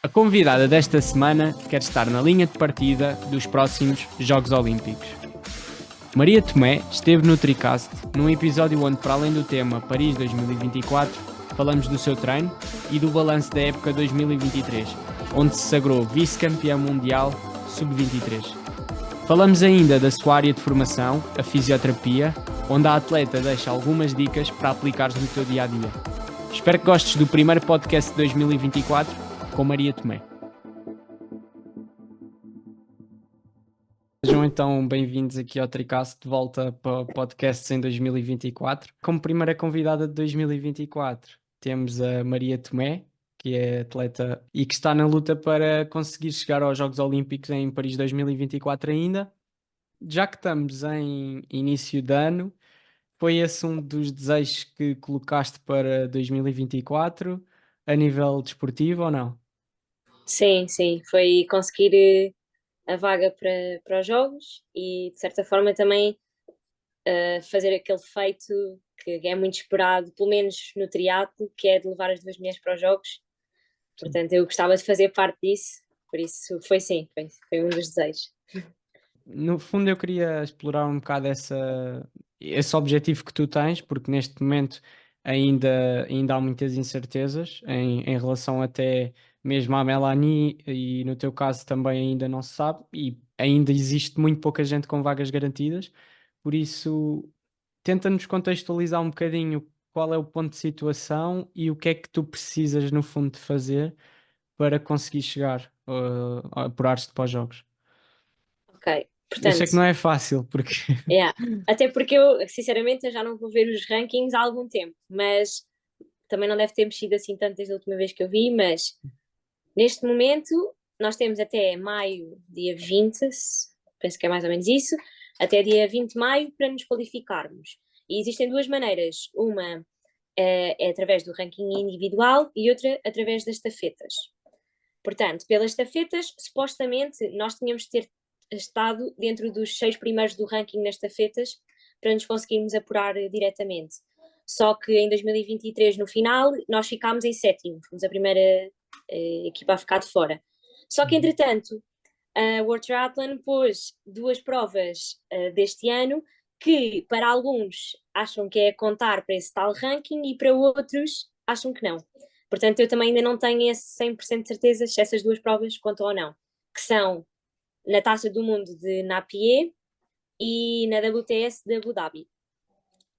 A convidada desta semana quer estar na linha de partida dos próximos Jogos Olímpicos. Maria Tomé esteve no Tricast num episódio onde, para além do tema Paris 2024, falamos do seu treino e do balanço da época 2023, onde se sagrou vice-campeã mundial sub-23. Falamos ainda da sua área de formação, a fisioterapia, onde a atleta deixa algumas dicas para aplicares no teu dia-a-dia. Espero que gostes do primeiro podcast de 2024 com Maria Tomé. Sejam então bem-vindos aqui ao Tricast, de volta para o podcast em 2024. Como primeira convidada de 2024 temos a Maria Tomé, que é atleta e que está na luta para conseguir chegar aos Jogos Olímpicos em Paris 2024 ainda. Já que estamos em início de ano, foi esse um dos desejos que colocaste para 2024 a nível desportivo ou não? Sim, foi conseguir a vaga para os jogos e de certa forma também fazer aquele feito que é muito esperado, pelo menos no triatlo, que é de levar as duas mulheres para os jogos. Portanto, eu gostava de fazer parte disso, por isso foi um dos desejos. No fundo, eu queria explorar um bocado esse objetivo que tu tens, porque neste momento ainda há muitas incertezas em relação até mesmo à Melanie, e no teu caso também ainda não se sabe, e ainda existe muito pouca gente com vagas garantidas. Por isso, tenta-nos contextualizar um bocadinho qual é o ponto de situação e o que é que tu precisas, no fundo, de fazer para conseguir chegar a apurar-te para os jogos. Ok, Eu sei portanto, que não é fácil, porque yeah. Até porque eu, sinceramente, eu já não vou ver os rankings há algum tempo, mas também não deve ter mexido assim tanto desde a última vez que eu vi, mas neste momento nós temos até maio, dia 20, penso que é mais ou menos isso, até dia 20 de maio para nos qualificarmos. E existem duas maneiras, uma é através do ranking individual e outra através das estafetas. Portanto, pelas estafetas, supostamente nós tínhamos de ter estado dentro dos 6 primeiros do ranking nas estafetas para nos conseguirmos apurar diretamente. Só que em 2023, no final, nós ficámos em sétimo, fomos a primeira equipa a ficar de fora. Só que, entretanto, a World Triathlon pôs duas provas deste ano que, para alguns, acham que é contar para esse tal ranking e para outros acham que não. Portanto, eu também ainda não tenho esse 100% de certeza se essas duas provas contam ou não, que são na Taça do Mundo de Napier e na WTS de Abu Dhabi.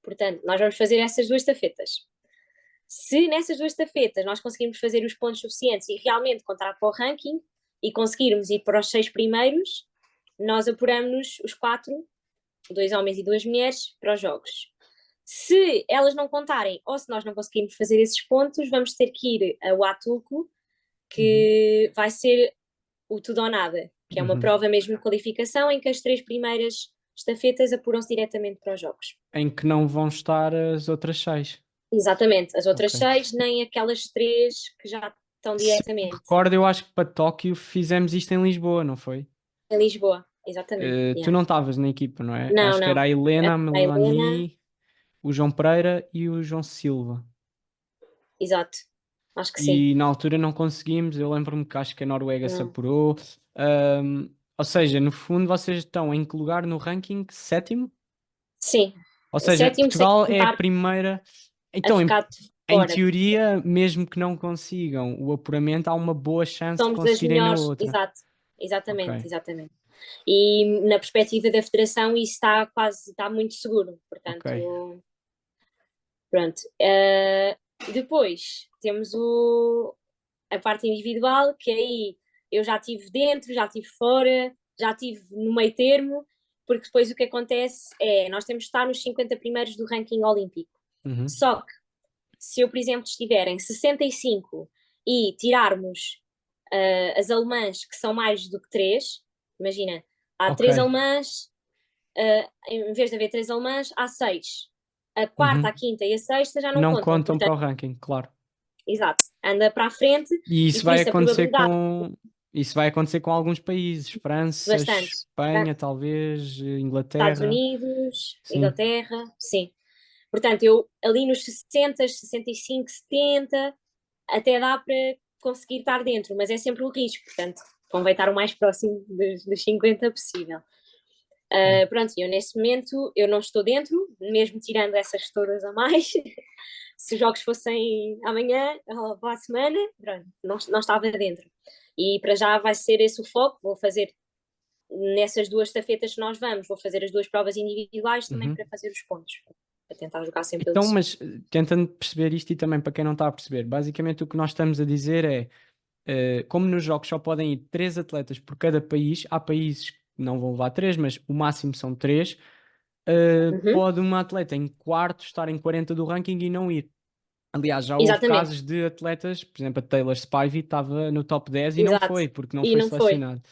Portanto, nós vamos fazer essas duas estafetas. Se nessas duas estafetas nós conseguirmos fazer os pontos suficientes e realmente contar para o ranking e conseguirmos ir para os 6 primeiros, nós apuramos os 4, 2 homens e 2 mulheres, para os jogos. Se elas não contarem ou se nós não conseguirmos fazer esses pontos, vamos ter que ir a Huatulco, que vai ser o tudo ou nada, que é uma prova mesmo de qualificação em que as 3 primeiras estafetas apuram-se diretamente para os jogos. em que não vão estar as outras 6. Exatamente, as outras Ok. 6, nem aquelas 3 que já estão Se eu me diretamente. recordo, eu acho que para Tóquio fizemos isto em Lisboa, não foi? Em Lisboa, exatamente. Tu Yeah. não estavas na equipa, não é? Não, Acho que era não. a Helena, a A Helena, Melanie, o João Pereira e o João Silva. exato. Acho que sim. E na altura não conseguimos. Eu lembro-me que acho que a Noruega se Não. apurou. Ahm, ou seja, no fundo, vocês estão em que lugar no ranking? Sétimo? Sim. Ou seja, Sétimo sem Portugal é a contar primeira. a Então, ficar de em fora. teoria, mesmo que não consigam o apuramento, há uma boa chance de Somos as conseguirem na melhores, outra. exato. Exatamente, Ok. exatamente. E na perspectiva da federação isso está muito seguro. Ok. Portanto, pronto. Depois temos a parte individual, que aí eu já estive dentro, já estive fora, já estive no meio termo, porque depois o que acontece é, nós temos de estar nos 50 primeiros do ranking olímpico. Uhum. Só que, se eu, por exemplo, estiver em 65 e tirarmos as alemãs, que são mais do que 3, imagina, há Ok. 3 alemãs, em vez de haver 3 alemãs, há 6. A quarta, a Uhum. quinta e a sexta já não Não contam, contam para portanto, o ranking, claro. exato, anda para a frente E e isso por vai isso a acontecer probabilidade com. Isso vai acontecer com alguns países. França, bastante. Espanha, talvez, Estados Inglaterra. Unidos, Sim. Inglaterra, sim. Portanto, eu ali nos 60, 65, 70, até dá para conseguir estar dentro, mas é sempre um risco, portanto, convém estar o mais próximo dos 50 possível. Pronto, eu neste momento eu não estou dentro, mesmo tirando essas todas a mais. Se os jogos fossem amanhã ou para a semana, pronto, não estava dentro. E para já vai ser esse o foco. Vou fazer nessas 2 estafetas que nós vamos, vou fazer as 2 provas individuais também para fazer os pontos, para tentar jogar sempre Então, eles. mas tentando perceber isto e também para quem não está a perceber, basicamente o que nós estamos a dizer é, como nos jogos só podem ir 3 atletas por cada país, há países que não vão levar 3, mas o máximo são 3, Uhum, pode uma atleta em quarto estar em 40 do ranking e não ir. Aliás, já houve exatamente, casos de atletas, por exemplo, a Taylor Spivey estava no top 10 e não exato. foi, porque não E foi não foi, selecionado.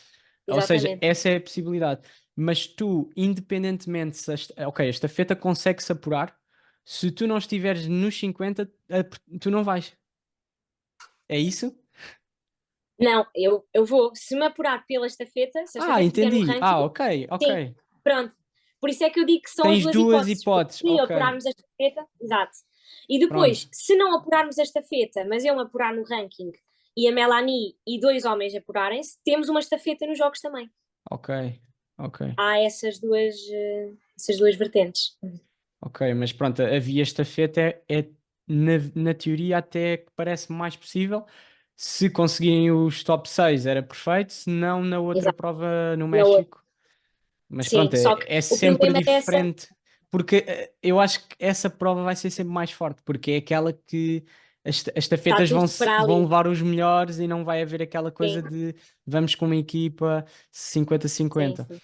Ou seja, exatamente. essa é a possibilidade. Mas tu, independentemente se ok, a estafeta consegue-se apurar, se tu não estiveres nos 50, tu não vais. É isso? Não, eu vou, se me apurar pela estafeta, se a Ah, estafeta estiver no entendi. ranking, Ah, ok, sim, ok. pronto. Por isso é que eu digo que são as Tens duas duas hipóteses, porque hipóteses. se Ok, apurarmos a estafeta, exato. E pronto. depois, se não apurarmos a estafeta, mas eu me apurar no ranking e a Melanie e 2 homens apurarem-se, temos uma estafeta nos jogos também. Ok, ok. Há essas duas vertentes. Ok, mas pronto, a via estafeta na teoria até que parece mais possível. Se conseguirem os top 6 era perfeito, se não na outra Exato. prova no Na outra. México. Mas Sim, pronto, só que é o sempre problema dessa diferente, porque eu acho que essa prova vai ser sempre mais forte, porque é aquela que as está estafetas tudo para vão ali. levar os melhores e não vai haver aquela Sim, coisa de vamos com uma equipa cinquenta sim, cinquenta. sim.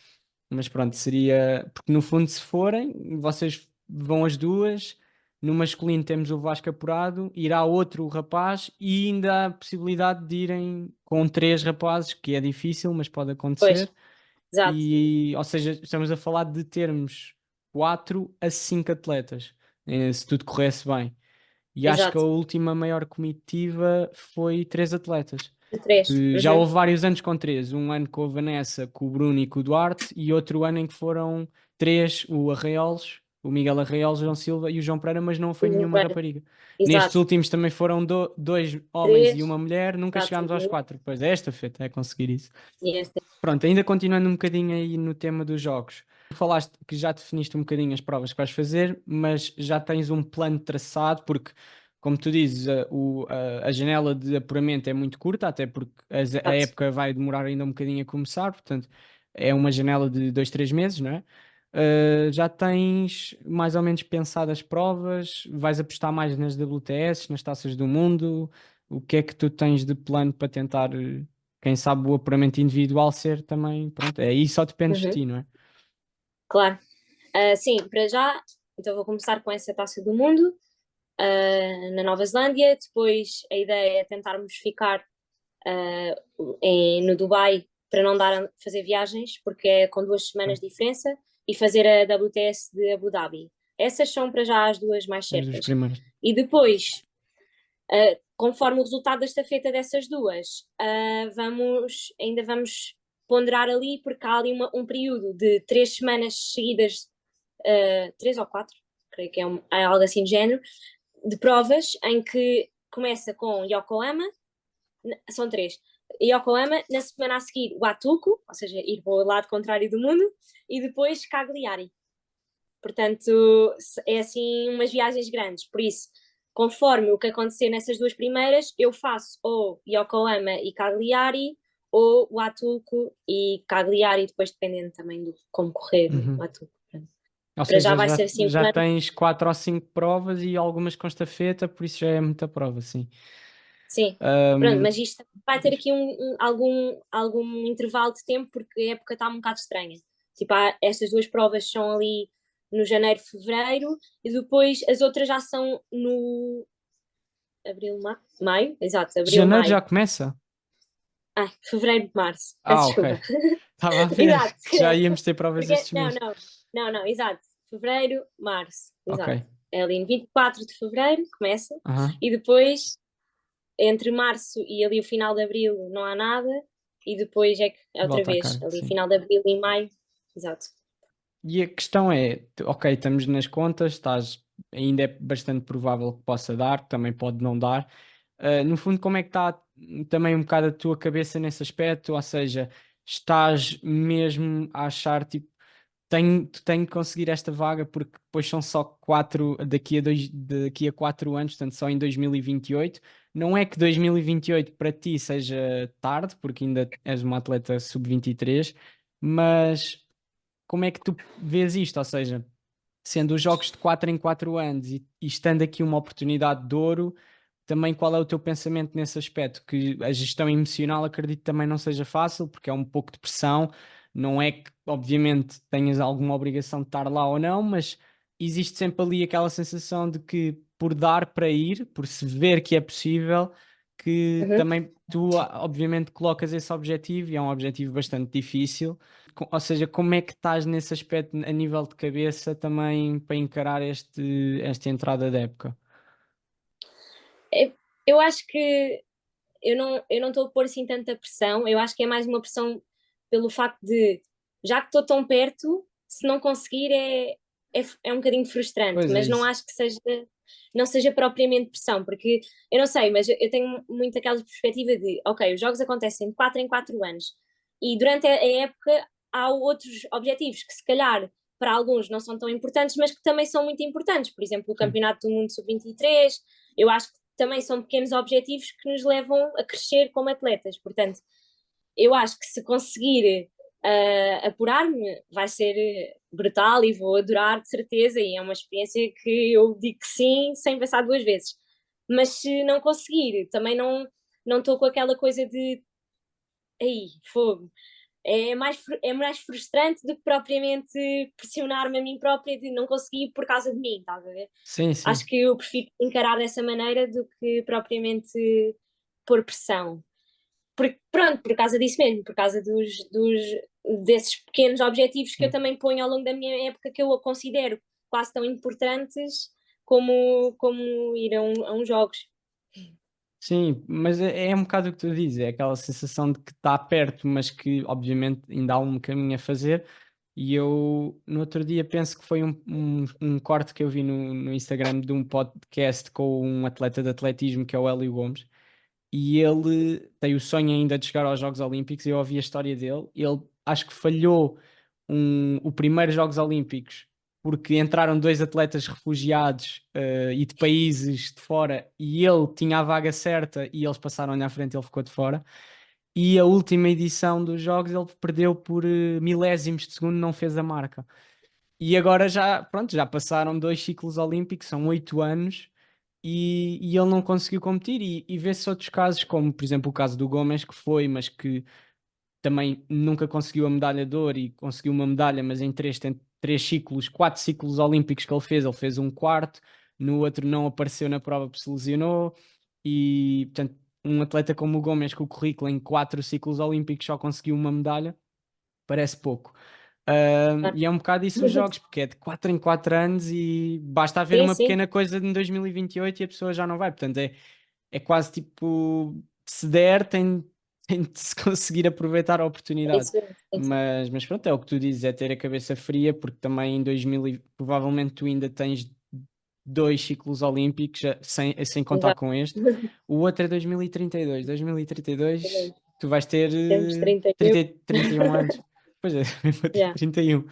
Mas pronto, seria. Porque no fundo, se forem, vocês vão as duas. No masculino temos o Vasco apurado, irá outro rapaz e ainda há a possibilidade de irem com 3 rapazes, que é difícil, mas pode Pois, acontecer. exato, E, ou seja, estamos a falar de termos 4 a 5 atletas, se tudo corresse bem. E acho que a exato. última maior comitiva foi 3 atletas. De três. Já Uhum. houve vários anos com 3. Um ano com a Vanessa, com o Bruno e com o Duarte, e outro ano em que foram 3, o Arraiolos, o Miguel Arraiolos, o João Silva e o João Pereira, mas não foi nenhuma rapariga. Nestes Exato. últimos também foram 2 homens e Três, uma mulher, nunca exato. chegámos aos 4. Pois é esta feita, é conseguir isso. E este. Pronto, ainda continuando um bocadinho aí no tema dos jogos. Tu falaste que já definiste um bocadinho as provas que vais fazer, mas já tens um plano traçado, porque, como tu dizes, a janela de apuramento é muito curta, até porque a Exato. época vai demorar ainda um bocadinho a começar, portanto, é uma janela de 2, 3 meses, não é? Já tens mais ou menos pensado as provas? Vais apostar mais nas WTS, nas taças do mundo? O que é que tu tens de plano para tentar, quem sabe, o apuramento individual ser também? Pronto, é aí só depende de Uhum. ti, não é? Claro. Sim, para já, então vou começar com essa taça do mundo, na Nova Zelândia. Depois a ideia é tentarmos ficar no Dubai para não dar a fazer viagens, porque é com 2 semanas de diferença, e fazer a WTS de Abu Dhabi. Essas são para já as duas mais As duas certas. primeiras. E depois, conforme o resultado da estafeta dessas duas, ainda vamos ponderar ali, porque há ali um período de 3 semanas seguidas, 3 ou 4, creio que é algo assim de género, de provas em que começa com Yokohama, são 3. Yokohama, na semana a seguir Huatuco, ou seja, ir para o lado contrário do mundo, e depois Cagliari. Portanto, é assim umas viagens grandes. Por isso, conforme o que acontecer nessas 2 primeiras, eu faço ou Yokohama e Cagliari, ou Huatuco e Cagliari, depois dependendo também do como correr o Uhum. Huatuco. Ou Para já seja, vai ser assim o já plano. tens 4 ou 5 provas e algumas com estafeta, por isso já é muita prova, sim. Sim. Pronto, Ahm, mas isto vai ter aqui algum intervalo de tempo porque a época está um bocado estranha. Tipo, estas 2 provas são ali no janeiro, fevereiro, e depois as outras já são no abril, maio, exato, abril, Janeiro já maio. começa? Ai, fevereiro, março, Ah, peço ok. desculpa. Estava a ver Exato, que já credo. íamos ter provas Porque, estes não, meses. não, não, não, exato, fevereiro, março, Ok. exato. É ali no 24 de fevereiro, começa, Aham. e depois entre março e ali o final de abril não há nada, e depois é que é outra Volta à vez, cara, ali sim. final de abril e maio, exato. E a questão é, ok, estamos nas contas, ainda é bastante provável que possa dar, também pode não dar. No fundo, como é que está? também um bocado a tua cabeça nesse aspecto? Ou seja, estás mesmo a achar tipo tenho que conseguir esta vaga porque depois são só quatro, daqui a 4 anos, portanto só em 2028. Não é que 2028 para ti seja tarde, porque ainda és uma atleta sub-23, mas como é que tu vês isto? Ou seja, sendo os jogos de 4 em 4 anos e estando aqui uma oportunidade de ouro, também qual é o teu pensamento nesse aspecto? Que a gestão emocional acredito também não seja fácil, porque é um pouco de pressão. Não é que, obviamente, tenhas alguma obrigação de estar lá ou não, mas existe sempre ali aquela sensação de que por dar para ir, por se ver que é possível, que Uhum. também tu, obviamente, colocas esse objetivo e é um objetivo bastante difícil. Ou seja, como é que estás nesse aspecto a nível de cabeça também para encarar esta entrada da época? É- Eu acho que eu não estou a pôr assim tanta pressão, eu acho que é mais uma pressão pelo facto de, já que estou tão perto, se não conseguir é um bocadinho frustrante, Pois é mas não isso. acho que não seja propriamente pressão, porque eu não sei, mas eu tenho muito aquela perspectiva de, ok, os jogos acontecem de 4 em 4 anos e durante a época há outros objetivos que se calhar para alguns não são tão importantes, mas que também são muito importantes, por exemplo, o Sim. Campeonato do Mundo Sub-23, eu acho que também são pequenos objetivos que nos levam a crescer como atletas. Portanto, eu acho que se conseguir apurar-me, vai ser brutal e vou adorar de certeza. E é uma experiência que eu digo que sim, sem pensar duas vezes. Mas se não conseguir, também não estou com aquela coisa de aí, fogo. É mais frustrante do que propriamente pressionar-me a mim própria de não conseguir por causa de mim, estás a ver? Sim, Acho sim. que eu prefiro encarar dessa maneira do que propriamente pôr pressão. Pronto, por causa disso mesmo, por causa desses pequenos objetivos que eu Sim. também ponho ao longo da minha época que eu considero quase tão importantes como ir a uns jogos. Sim, mas é um bocado o que tu dizes, é aquela sensação de que está perto, mas que obviamente ainda há um caminho a fazer. E eu no outro dia penso que foi um corte que eu vi no Instagram de um podcast com um atleta de atletismo que é o Hélio Gomes. E ele tem o sonho ainda de chegar aos Jogos Olímpicos. Eu ouvi a história dele. Ele acho que falhou o primeiro Jogos Olímpicos porque entraram dois atletas refugiados e de países de fora e ele tinha a vaga certa e eles passaram-lhe à frente, ele ficou de fora. E a última edição dos Jogos ele perdeu por milésimos de segundo, não fez a marca. E agora já, pronto, já passaram 2 ciclos olímpicos, são 8 anos, e ele não conseguiu competir. E vê-se outros casos, como por exemplo o caso do Gomes, que foi, mas que também nunca conseguiu a medalha de ouro e conseguiu uma medalha, mas em três ciclos, 4 ciclos olímpicos que ele fez um quarto, no outro não apareceu na prova porque se lesionou. E portanto, um atleta como o Gomes, com o currículo em 4 ciclos olímpicos, só conseguiu uma medalha, parece pouco. E é um bocado isso os jogos, porque é de 4 em 4 anos e basta haver Sim, uma sim. pequena coisa em 2028 e a pessoa já não vai. Portanto, é quase tipo, se der, tem de se conseguir aproveitar a É oportunidade. isso mesmo. Sim, sim. Mas pronto, é o que tu dizes, é ter a cabeça fria, porque também em 2000, provavelmente tu ainda tens 2 ciclos olímpicos, sem contar Exato. com este. O outro é 2032. 2032, tu vais ter Temos 31. 31 anos. Pois é, eu vou ter Yeah. 31.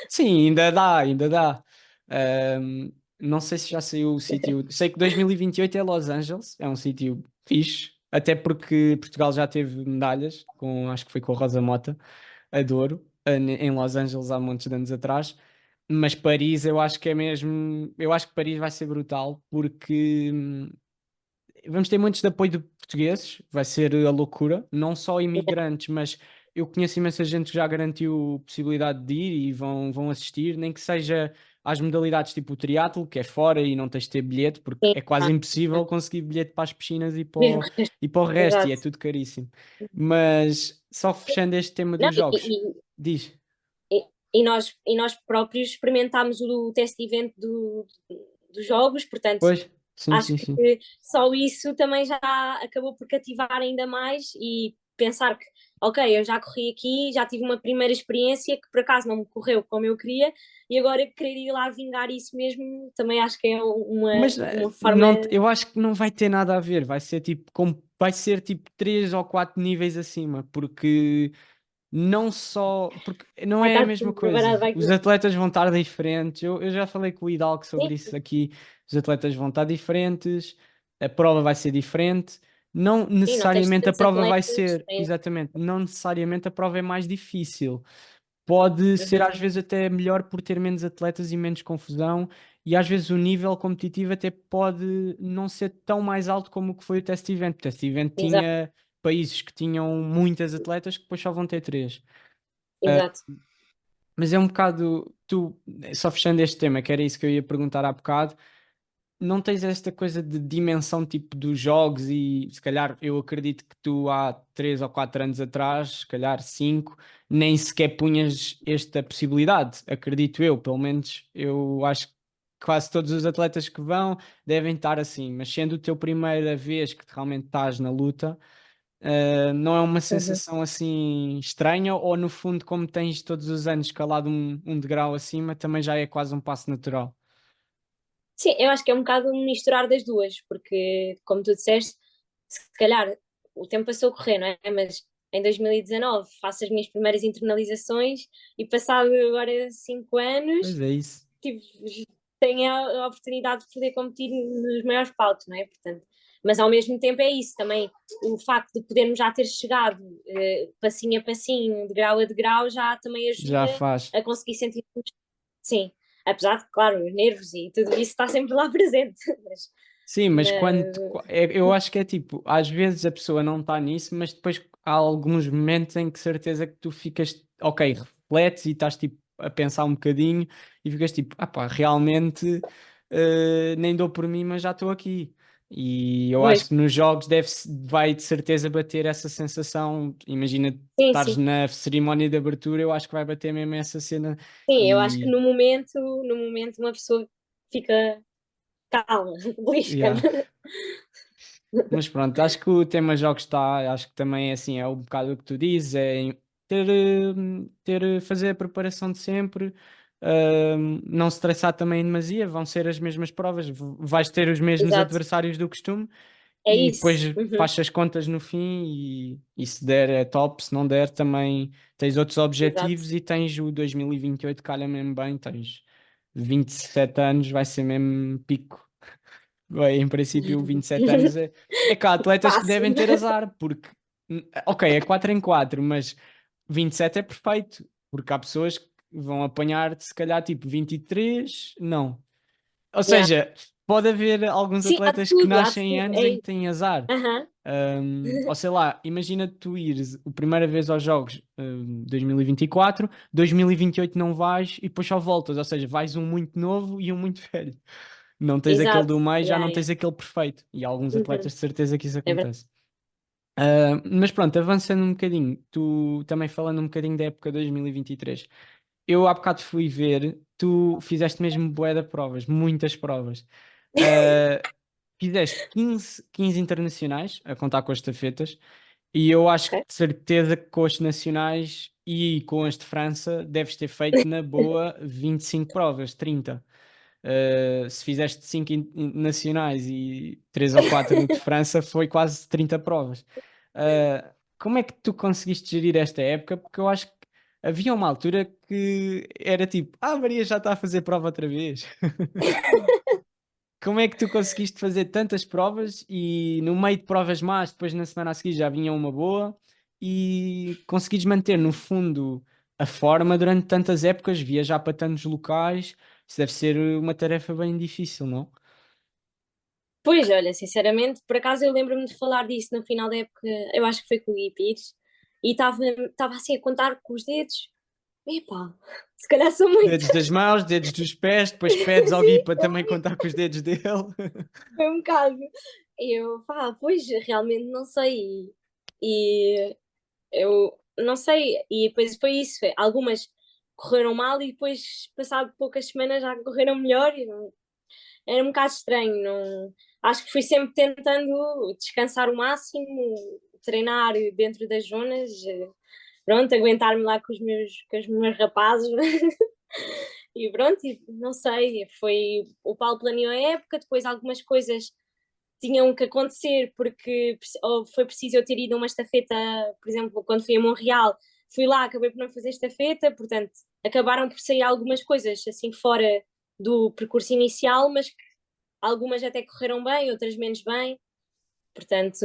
Sim, ainda dá, ainda dá. Não sei se já saiu o sítio. Sei que 2028 é Los Angeles, é um sítio fixe, até porque Portugal já teve medalhas, acho que foi com a Rosa Mota, a de ouro, em Los Angeles há montes de anos atrás. Mas Paris, eu acho que é mesmo. Eu acho que Paris vai ser brutal, porque vamos ter muitos de apoio de portugueses, vai ser a loucura, não só imigrantes, mas eu conheço imensa gente que já garantiu possibilidade de ir e vão assistir, nem que seja às modalidades tipo o triatlo, que é fora e não tens de ter bilhete, porque Sim, é quase ah, impossível conseguir bilhete para as piscinas mesmo. e para o resto, e é Exato. tudo caríssimo. Mas só fechando este tema Não, dos jogos, diz, e nós próprios experimentámos o test event dos jogos, portanto, pois, sim, acho sim, sim. que só isso também já acabou por cativar ainda mais e pensar que, ok, eu já corri aqui, já tive uma primeira experiência que por acaso não me correu como eu queria, e agora querer ir lá vingar isso mesmo, também acho que é Mas uma forma. não, eu acho que não vai ter nada a ver, vai ser tipo 3 ou 4 níveis acima, porque não só, porque não Vai é a estar mesma tudo coisa. preparado, vai. Os atletas vão estar diferentes. Eu já falei com o Hidalgo sobre Sim, isso aqui. Os atletas vão estar diferentes, a prova vai ser diferente. Não sim, não tens necessariamente a tantos prova vai atletas. ser, exatamente, não necessariamente a prova é mais difícil. Pode ser Uhum, às vezes até melhor por ter menos atletas e menos confusão, e às vezes o nível competitivo até pode não ser tão mais alto como o que foi o Test Event. O Test Event exato, tinha países que tinham muitas atletas que depois só vão ter três. exato. Mas é um bocado, tu, só fechando este tema, que era isso que eu ia perguntar há bocado, não tens esta coisa de dimensão tipo dos jogos e se calhar eu acredito que tu há 3 ou 4 anos atrás, se calhar 5, nem sequer punhas esta possibilidade, acredito eu, pelo menos eu acho que quase todos os atletas que vão devem estar assim, mas sendo a tua primeira vez que realmente estás na luta, não é uma Uhum. sensação assim estranha ou no fundo como tens todos os anos escalado um degrau acima, também já é quase um passo natural? Sim, eu acho que é um bocado um misturar das duas, porque, como tu disseste, se calhar o tempo passou a correr, não é? Mas em 2019 faço as minhas primeiras internalizações e passado agora 5 anos Pois é isso. tive, tenho a oportunidade de poder competir nos maiores palcos, não é? Portanto, mas ao mesmo tempo é isso também, o facto de podermos já ter chegado passinho a passinho, de grau a degrau, já também Já ajuda faz. a conseguir sentir, sim, apesar de, claro, os nervos e tudo isso está sempre lá presente, Sim, mas mas eu acho que é tipo, às vezes a pessoa não está nisso, mas depois há alguns momentos em que certeza que tu ficas, ok, refletes e estás tipo a pensar um bocadinho e ficas tipo, ah pá, realmente nem dou por mim, mas já estou aqui. E eu acho pois, que nos jogos vai de certeza bater essa sensação. Imagina sim, estares sim. na cerimónia de abertura, eu acho que vai bater mesmo essa cena. Sim, eu acho que E no momento uma pessoa fica calma, belisca. yeah. Mas pronto, acho que o tema jogos está, acho que também é assim, é um bocado o que tu dizes, fazer a preparação de sempre, não se estressar também em demasia, vão ser as mesmas provas, vais ter os mesmos Exato, adversários do costume é e depois isso. Uhum. faz as contas no fim e se der é top, se não der também tens outros Exato. objetivos e tens o 2028 calha mesmo bem, tens 27 anos, vai ser mesmo pico. Bem, em princípio, 27 anos é que há atletas que Fácil. devem ter azar, porque, ok, é 4 em 4 mas 27 é perfeito, porque há pessoas que vão apanhar, se calhar, tipo 23 não. Ou Yeah. seja, pode haver alguns Sim, atletas que há de nascem em tudo. anos É em que isso. têm azar. Aham. Ou sei lá, imagina tu ires a primeira vez aos Jogos 2024, 2028 não vais e depois só voltas, ou seja, vais um muito novo e um muito velho. Não tens aquele Exato. do meio, já Yeah, não yeah. tens aquele perfeito. E há alguns Uhum. atletas de certeza que isso É verdade. acontece. Mas pronto, avançando um bocadinho, tu também falando um bocadinho da época 2023. Eu há bocado fui ver, tu fizeste mesmo bué de provas, muitas provas. Ah, Fizeste 15 internacionais, a contar com as estafetas, e eu acho que Ok. de certeza que com as nacionais e com as de França deves ter feito na boa 25 provas, 30. Se fizeste 5 nacionais e 3 ou 4 de França, foi quase 30 provas. Como é que tu conseguiste gerir esta época? Porque eu acho que havia uma altura que era tipo, Maria já está a fazer prova outra vez. Como é que tu conseguiste fazer tantas provas e no meio de provas más, depois na semana a seguir já vinha uma boa e conseguires manter no fundo a forma durante tantas épocas, viajar para tantos locais, isso deve ser uma tarefa bem difícil, não? Pois, olha, sinceramente, por acaso eu lembro-me de falar disso no final da época, eu acho que foi com o Gui Pires, e estava assim a contar com os dedos. Epá, se calhar são muitos. Dedos das mãos, dedos dos pés, depois pedes ao Gui Sim, para também contar com os dedos dele. foi um bocado. E eu, pá, pois, realmente não sei. E eu não sei. E depois foi isso. Algumas correram mal e depois, passado poucas semanas, já correram melhor. Era um bocado estranho. Não, acho que fui sempre tentando descansar o máximo, treinar dentro das zonas, pronto, aguentar-me lá com os meus rapazes. E pronto, e não sei, o Paulo planeou a época, depois algumas coisas tinham que acontecer porque ou foi preciso eu ter ido a uma estafeta, por exemplo, quando fui a Montreal, fui lá, acabei por não fazer estafeta, portanto, acabaram por sair algumas coisas assim fora do percurso inicial, mas que algumas até correram bem, outras menos bem, portanto,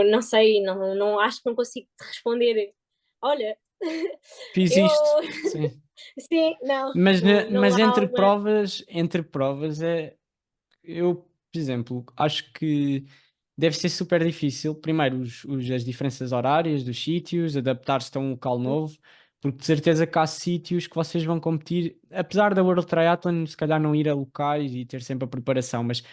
não sei, não acho que não consigo te responder. Olha, Fiz eu isto, sim. sim, não Mas há uma. entre provas eu, por exemplo, acho que deve ser super difícil. Primeiro, as diferenças horárias dos sítios, adaptar-se a um local novo, porque de certeza que há sítios que vocês vão competir, apesar da World Triathlon, se calhar não ir a locais e ter sempre a preparação, mas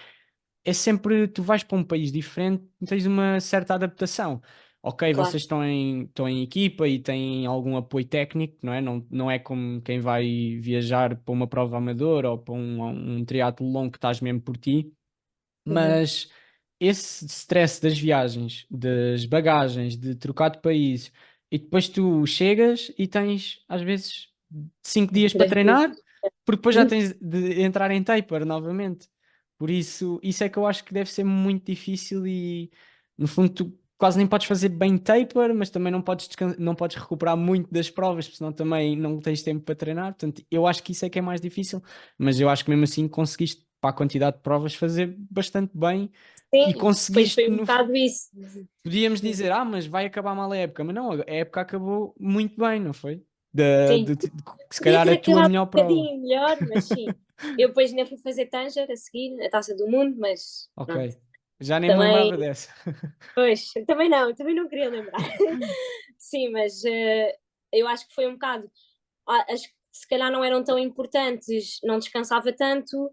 é sempre, tu vais para um país diferente, tens uma certa adaptação. Ok, Claro. vocês estão em equipa e têm algum apoio técnico, não é? Não é como quem vai viajar para uma prova amadora ou para um triatlo longo que estás mesmo por ti, Uhum. mas esse stress das viagens, das bagagens, de trocar de país, e depois tu chegas e tens às vezes 5 dias para 3 dias. treinar, porque depois já tens de entrar em taper novamente. Por isso é que eu acho que deve ser muito difícil e no fundo tu quase nem podes fazer bem taper, mas também não podes recuperar muito das provas, porque senão também não tens tempo para treinar. Portanto, eu acho que isso é que é mais difícil, mas eu acho que mesmo assim conseguiste, para a quantidade de provas, fazer bastante bem e Sim, depois conseguiste foi um bocado isso. podíamos dizer, mas vai acabar mal a época, mas não, a época acabou muito bem, não foi? Sim, Se podia calhar ter a tua acabado melhor um prova. bocadinho melhor, mas sim. Eu depois ainda fui fazer Tanger a seguir, a Taça do Mundo, mas Ok, pronto. já nem me Também, lembrava dessa. pois, também não queria lembrar. Sim, mas eu acho que foi um bocado. As que se calhar não eram tão importantes, não descansava tanto,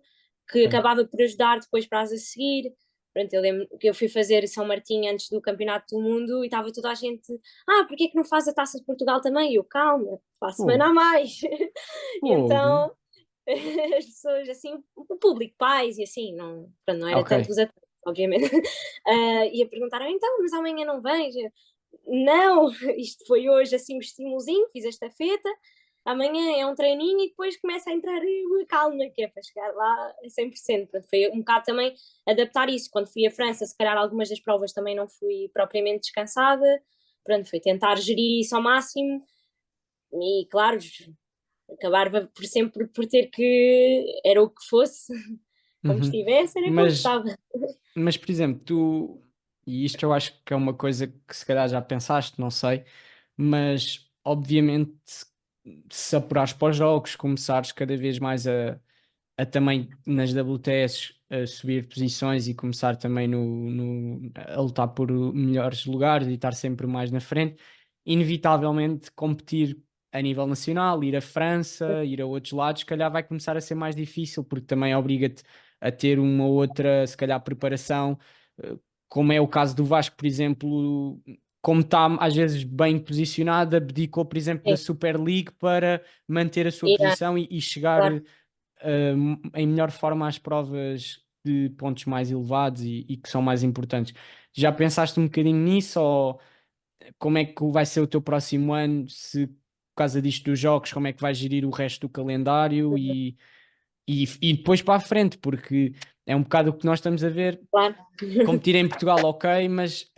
que Ok. acabava por ajudar depois para as a seguir. Pronto, eu lembro que eu fui fazer São Martinho antes do Campeonato do Mundo e estava toda a gente, porquê que não faz a Taça de Portugal também? E eu, calma, para a semana Fogo, a mais. E fogo. então as pessoas assim, o público, pais e assim, não, pronto, não era Ok. tanto os atletas, obviamente, ia perguntar, então, mas amanhã não vens? Não, isto foi hoje assim um estímulozinho, fiz esta feta, amanhã é um treininho e depois começa a entrar uma calma, que é para chegar lá a 100%. Portanto, foi um bocado também adaptar isso. Quando fui à França, se calhar algumas das provas também não fui propriamente descansada, pronto, foi tentar gerir isso ao máximo e, claro, acabar por sempre por ter que, era o que fosse, como Uhum. estivesse, era como Mas, estava. mas, por exemplo, e isto eu acho que é uma coisa que se calhar já pensaste, não sei, mas obviamente se apurares para os jogos, começares cada vez mais a também nas WTS a subir posições e começar também a lutar por melhores lugares e estar sempre mais na frente, inevitavelmente competir a nível nacional, ir à França, ir a outros lados, se calhar vai começar a ser mais difícil, porque também obriga-te a ter uma outra, se calhar, preparação, eh, como é o caso do Vasco, por exemplo, como está às vezes bem posicionado, abdicou, por exemplo, da Sim, Super League para manter a sua yeah, posição e chegar claro. em melhor forma às provas de pontos mais elevados e que são mais importantes. Já pensaste um bocadinho nisso ou como é que vai ser o teu próximo ano se por causa disto dos jogos, como é que vais gerir o resto do calendário e depois para a frente, porque é um bocado o que nós estamos a ver. Claro. Competir em Portugal, ok, mas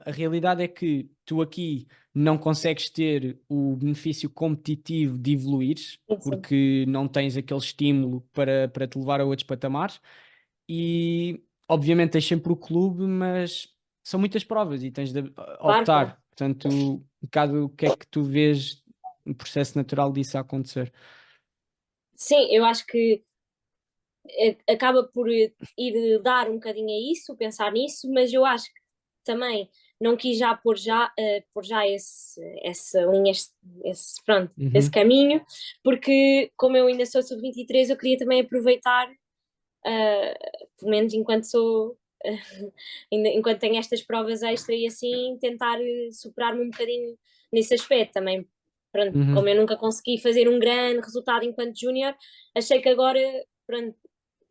a realidade é que tu aqui não consegues ter o benefício competitivo de evoluires, Sim, sim. porque não tens aquele estímulo para te levar a outros patamares. E obviamente tens sempre o clube, mas são muitas provas e tens de Claro, claro. optar. Portanto, um bocado o que é que tu vês o processo natural disso a acontecer? Sim, eu acho que acaba por ir dar um bocadinho a isso, pensar nisso, mas eu acho que também não quis já pôr já essa linha, pronto, esse Uhum, caminho, porque como eu ainda sou sub-23, eu queria também aproveitar, pelo menos enquanto sou, enquanto tenho estas provas extra e assim, tentar superar-me um bocadinho nesse aspecto também. Pronto, como uhum. eu nunca consegui fazer um grande resultado enquanto júnior, achei que agora, pronto,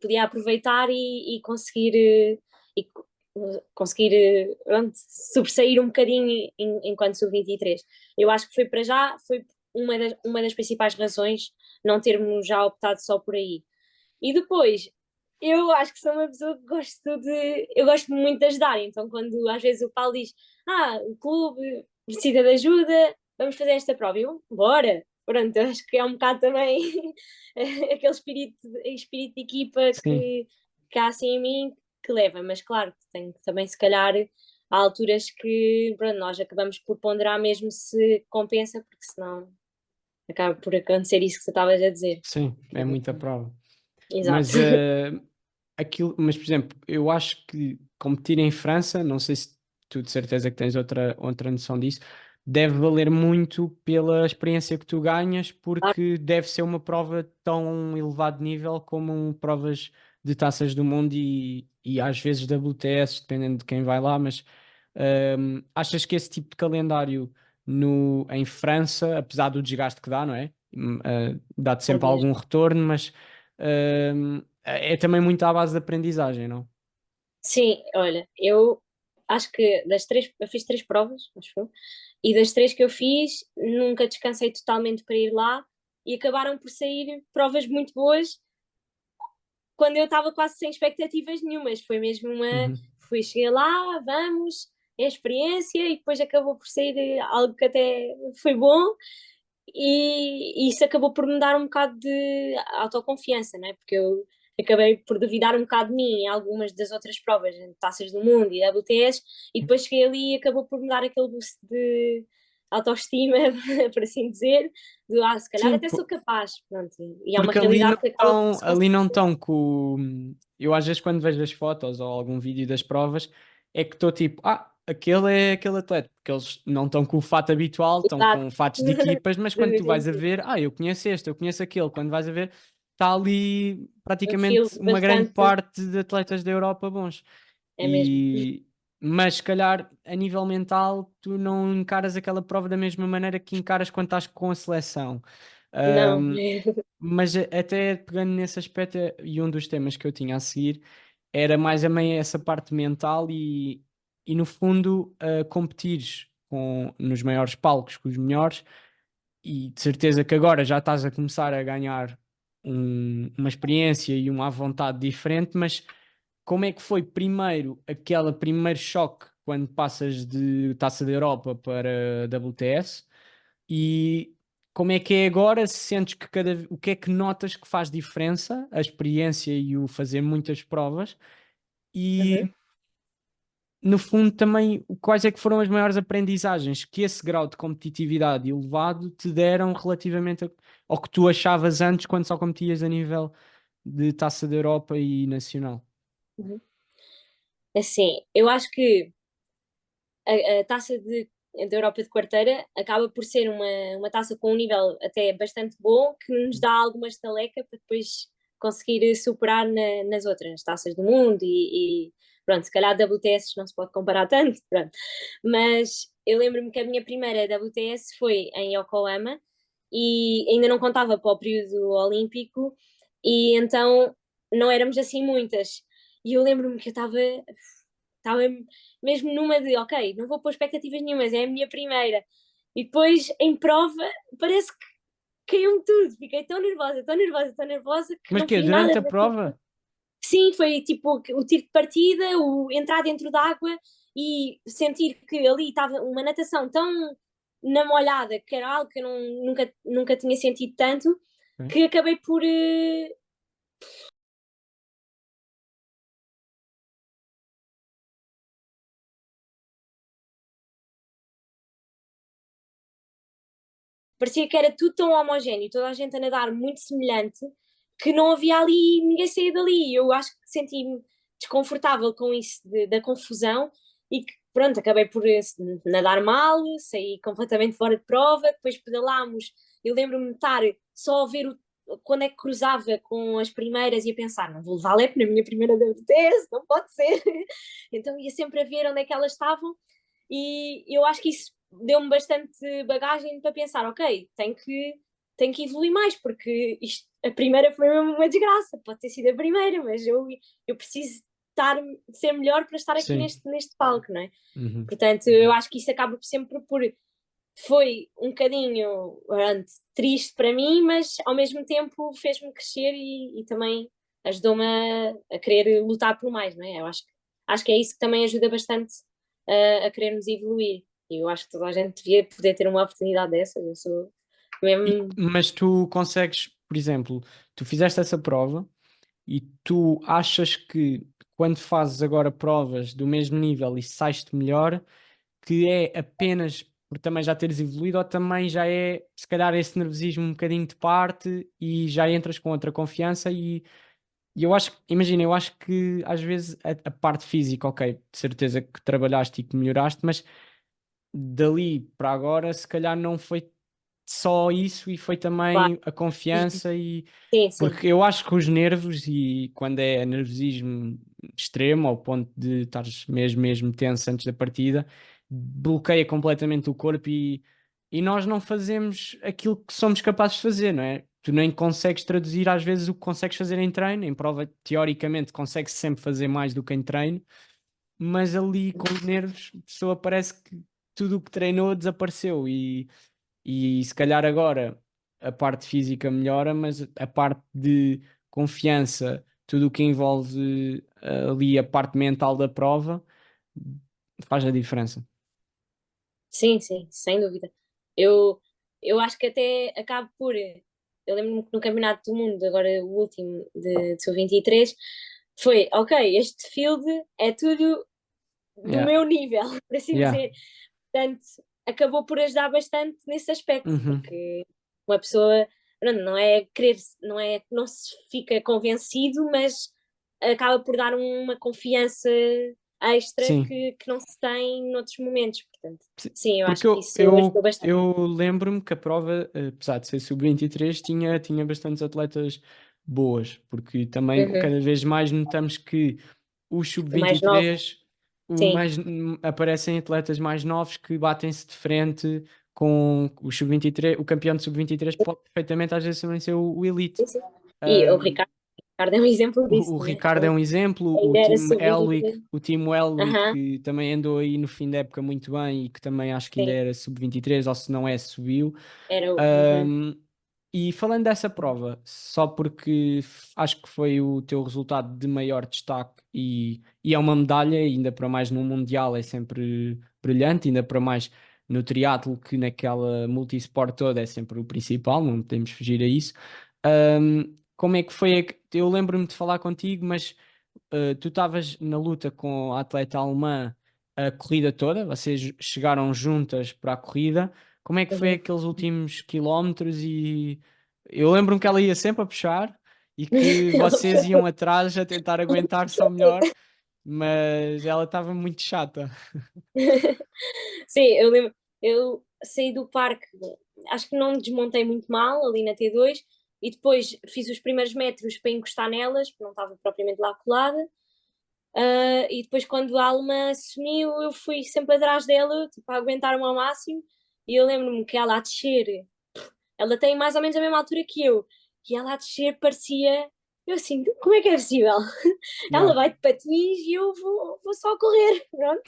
podia aproveitar e conseguir conseguir pronto, sobressair um bocadinho enquanto sub-23. Eu acho que foi para já, foi uma das principais razões não termos já optado só por aí. E depois, eu acho que sou uma pessoa que gosto de. Eu gosto muito de ajudar, então quando às vezes o Paulo diz: o clube precisa de ajuda, vamos fazer esta prova. Eu, bora! Pronto, eu acho que é um bocado também aquele espírito de equipa Sim. que há assim em mim que leva, mas claro, tem também se calhar há alturas que pronto, nós acabamos por ponderar mesmo se compensa, porque senão acaba por acontecer isso que você estavas a dizer. Sim, é muita prova. Exato. Mas por exemplo, eu acho que competir em França, não sei se tu de certeza que tens outra noção disso, deve valer muito pela experiência que tu ganhas, porque deve ser uma prova tão elevado nível como provas de taças do mundo e às vezes WTS, dependendo de quem vai lá, mas achas que esse tipo de calendário em França, apesar do desgaste que dá, não é? Dá-te sempre algum retorno, mas é também muito à base de aprendizagem, não? Sim, olha, eu acho que eu fiz 3 provas, acho eu, e das 3 que eu fiz, nunca descansei totalmente para ir lá e acabaram por sair provas muito boas quando eu estava quase sem expectativas nenhumas. Foi mesmo Uhum. cheguei lá, vamos, é experiência, e depois acabou por sair algo que até foi bom, e isso acabou por me dar um bocado de autoconfiança, né? Porque eu acabei por duvidar um bocado de mim em algumas das outras provas, em taças do mundo e WTS, e depois cheguei ali e acabou por me dar aquele boost de autoestima, por assim dizer, de se calhar Sim, até sou capaz, pronto, e é uma porque ali não realidade que acaba por estão, se ali não conseguir. estão com. Eu às vezes quando vejo as fotos ou algum vídeo das provas, é que estou tipo, aquele é aquele atleta, porque eles não estão com o fato habitual, estão Exato. com fatos de equipas, mas quando tu vais a ver, eu conheço este, eu conheço aquele, quando vais a ver, está ali Um fio praticamente uma grande bastante, parte de atletas da Europa bons. é mesmo. E, mas se calhar a nível mental tu não encaras aquela prova da mesma maneira que encaras quando estás com a seleção. Não. Ahm, mas até pegando nesse aspecto, e um dos temas que eu tinha a seguir era mais também essa parte mental e no fundo competires nos maiores palcos com os melhores e de certeza que agora já estás a começar a ganhar uma experiência e uma vontade diferente, mas como é que foi primeiro aquele primeiro choque quando passas de Taça da Europa para WTS e como é que é agora? Se sentes que o que é que notas que faz diferença, a experiência e o fazer muitas provas e Uhum. no fundo também quais é que foram as maiores aprendizagens que esse grau de competitividade elevado te deram relativamente ao que tu achavas antes quando só competias a nível de Taça da Europa e nacional? Uhum. Assim, eu acho que a taça da Europa de quarteira acaba por ser uma taça com um nível até bastante bom, que nos dá alguma estaleca para depois conseguir superar nas outras taças do mundo e pronto, se calhar WTS não se pode comparar tanto, pronto. Mas eu lembro-me que a minha primeira WTS foi em Yokohama e ainda não contava para o período olímpico e então não éramos assim muitas. E eu lembro-me que eu estava mesmo numa de, ok, não vou pôr expectativas nenhumas, é a minha primeira. E depois, em prova, parece que caiu-me tudo. Fiquei tão nervosa, tão nervosa, tão nervosa, que Mas não que é, fui nada durante a daquilo. prova? Sim, foi tipo o tiro de partida, o entrar dentro d'água e sentir que ali estava uma natação tão na molhada, que era algo que eu nunca tinha sentido tanto, Ok. que acabei por, parecia que era tudo tão homogéneo, toda a gente a nadar muito semelhante, que não havia ali ninguém sair dali. Eu acho que senti-me desconfortável com isso da confusão e que, pronto, acabei por nadar mal, saí completamente fora de prova, depois pedalámos. Eu lembro-me de estar só a ver quando é que cruzava com as primeiras e a pensar, não vou levar lep na minha primeira WTS, não pode ser. Então ia sempre a ver onde é que elas estavam e eu acho que isso deu-me bastante bagagem para pensar, ok, tenho que evoluir mais, porque a primeira foi mesmo uma desgraça, pode ter sido a primeira, mas eu preciso ser melhor para estar aqui Sim. neste palco, não é? Uhum. Portanto, eu acho que isso acaba sempre por. Foi um bocadinho triste para mim, mas ao mesmo tempo fez-me crescer e também ajudou-me a querer lutar por mais, não é? Eu acho que é isso que também ajuda bastante a querermos evoluir. E eu acho que toda a gente devia poder ter uma oportunidade dessas. Eu sou mesmo. Mas tu consegues, por exemplo, tu fizeste essa prova e tu achas que quando fazes agora provas do mesmo nível e sais-te melhor, que é apenas por também já teres evoluído ou também já é, se calhar, esse nervosismo um bocadinho de parte e já entras com outra confiança e eu acho, imagina, eu acho que às vezes a parte física, ok, de certeza que trabalhaste e que melhoraste, mas dali para agora, se calhar não foi só isso e foi Claro. também a confiança e Sim, sim. porque eu acho que os nervos e quando é nervosismo extremo ao ponto de estares mesmo tenso antes da partida, bloqueia completamente o corpo e nós não fazemos aquilo que somos capazes de fazer, não é? Tu nem consegues traduzir às vezes o que consegues fazer em treino, em prova teoricamente consegues sempre fazer mais do que em treino, mas ali com os nervos, a pessoa parece que tudo o que treinou desapareceu e se calhar agora a parte física melhora, mas a parte de confiança, tudo o que envolve ali a parte mental da prova, faz a diferença. Sim, sim, sem dúvida. Eu, eu acho que até acabo por. Eu lembro-me que no Campeonato do Mundo, agora o último de Sub-23, foi, ok, este field é tudo do Yeah, meu nível, por assim yeah. dizer. Portanto, acabou por ajudar bastante nesse aspecto, Uhum. porque uma pessoa não é querer, não se fica convencido, mas acaba por dar uma confiança extra Sim. que não se tem noutros momentos. Portanto, Sim, sim, eu porque acho que isso ajudou bastante. eu lembro-me que a prova, apesar de ser sub-23, tinha bastantes atletas boas, porque também Uhum. cada vez mais notamos que os Mais novo, sub-23 sim, aparecem atletas mais novos que batem-se de frente com o sub-23, o campeão de sub-23 pode perfeitamente às vezes também ser o elite. sim, sim. E o Um, Ricardo é um exemplo disso, o né? Ricardo é Ele um exemplo, ainda era sub-23. O Timo Elwick Aham, que também andou aí no fim da época muito bem e que também acho que ainda sim, era sub-23 ou se não é, subiu. era o. Uhum. Um, e falando dessa prova, só porque acho que foi o teu resultado de maior destaque e é uma medalha, ainda para mais no Mundial é sempre brilhante, ainda para mais no triatlo que naquela multisport toda é sempre o principal, não podemos fugir a isso. Como é que foi? Eu lembro-me de falar contigo, mas tu estavas na luta com a atleta alemã a corrida toda, vocês chegaram juntas para a corrida. Como é que foi Uhum. aqueles últimos quilómetros? E eu lembro-me que ela ia sempre a puxar e que vocês iam atrás a tentar aguentar só melhor, mas ela estava muito chata. Sim, eu lembro, eu saí do parque, acho que não me desmontei muito mal ali na T2 e depois fiz os primeiros metros para encostar nelas, porque não estava propriamente lá colada. E depois quando a Alma sumiu, eu fui sempre atrás dela, tipo, a aguentar-me ao máximo. E eu lembro-me que ela a descer, ela tem mais ou menos a mesma altura que eu, e ela a descer parecia. Eu assim, como é que é possível? Ela Yeah. vai de patins e eu vou só correr, pronto.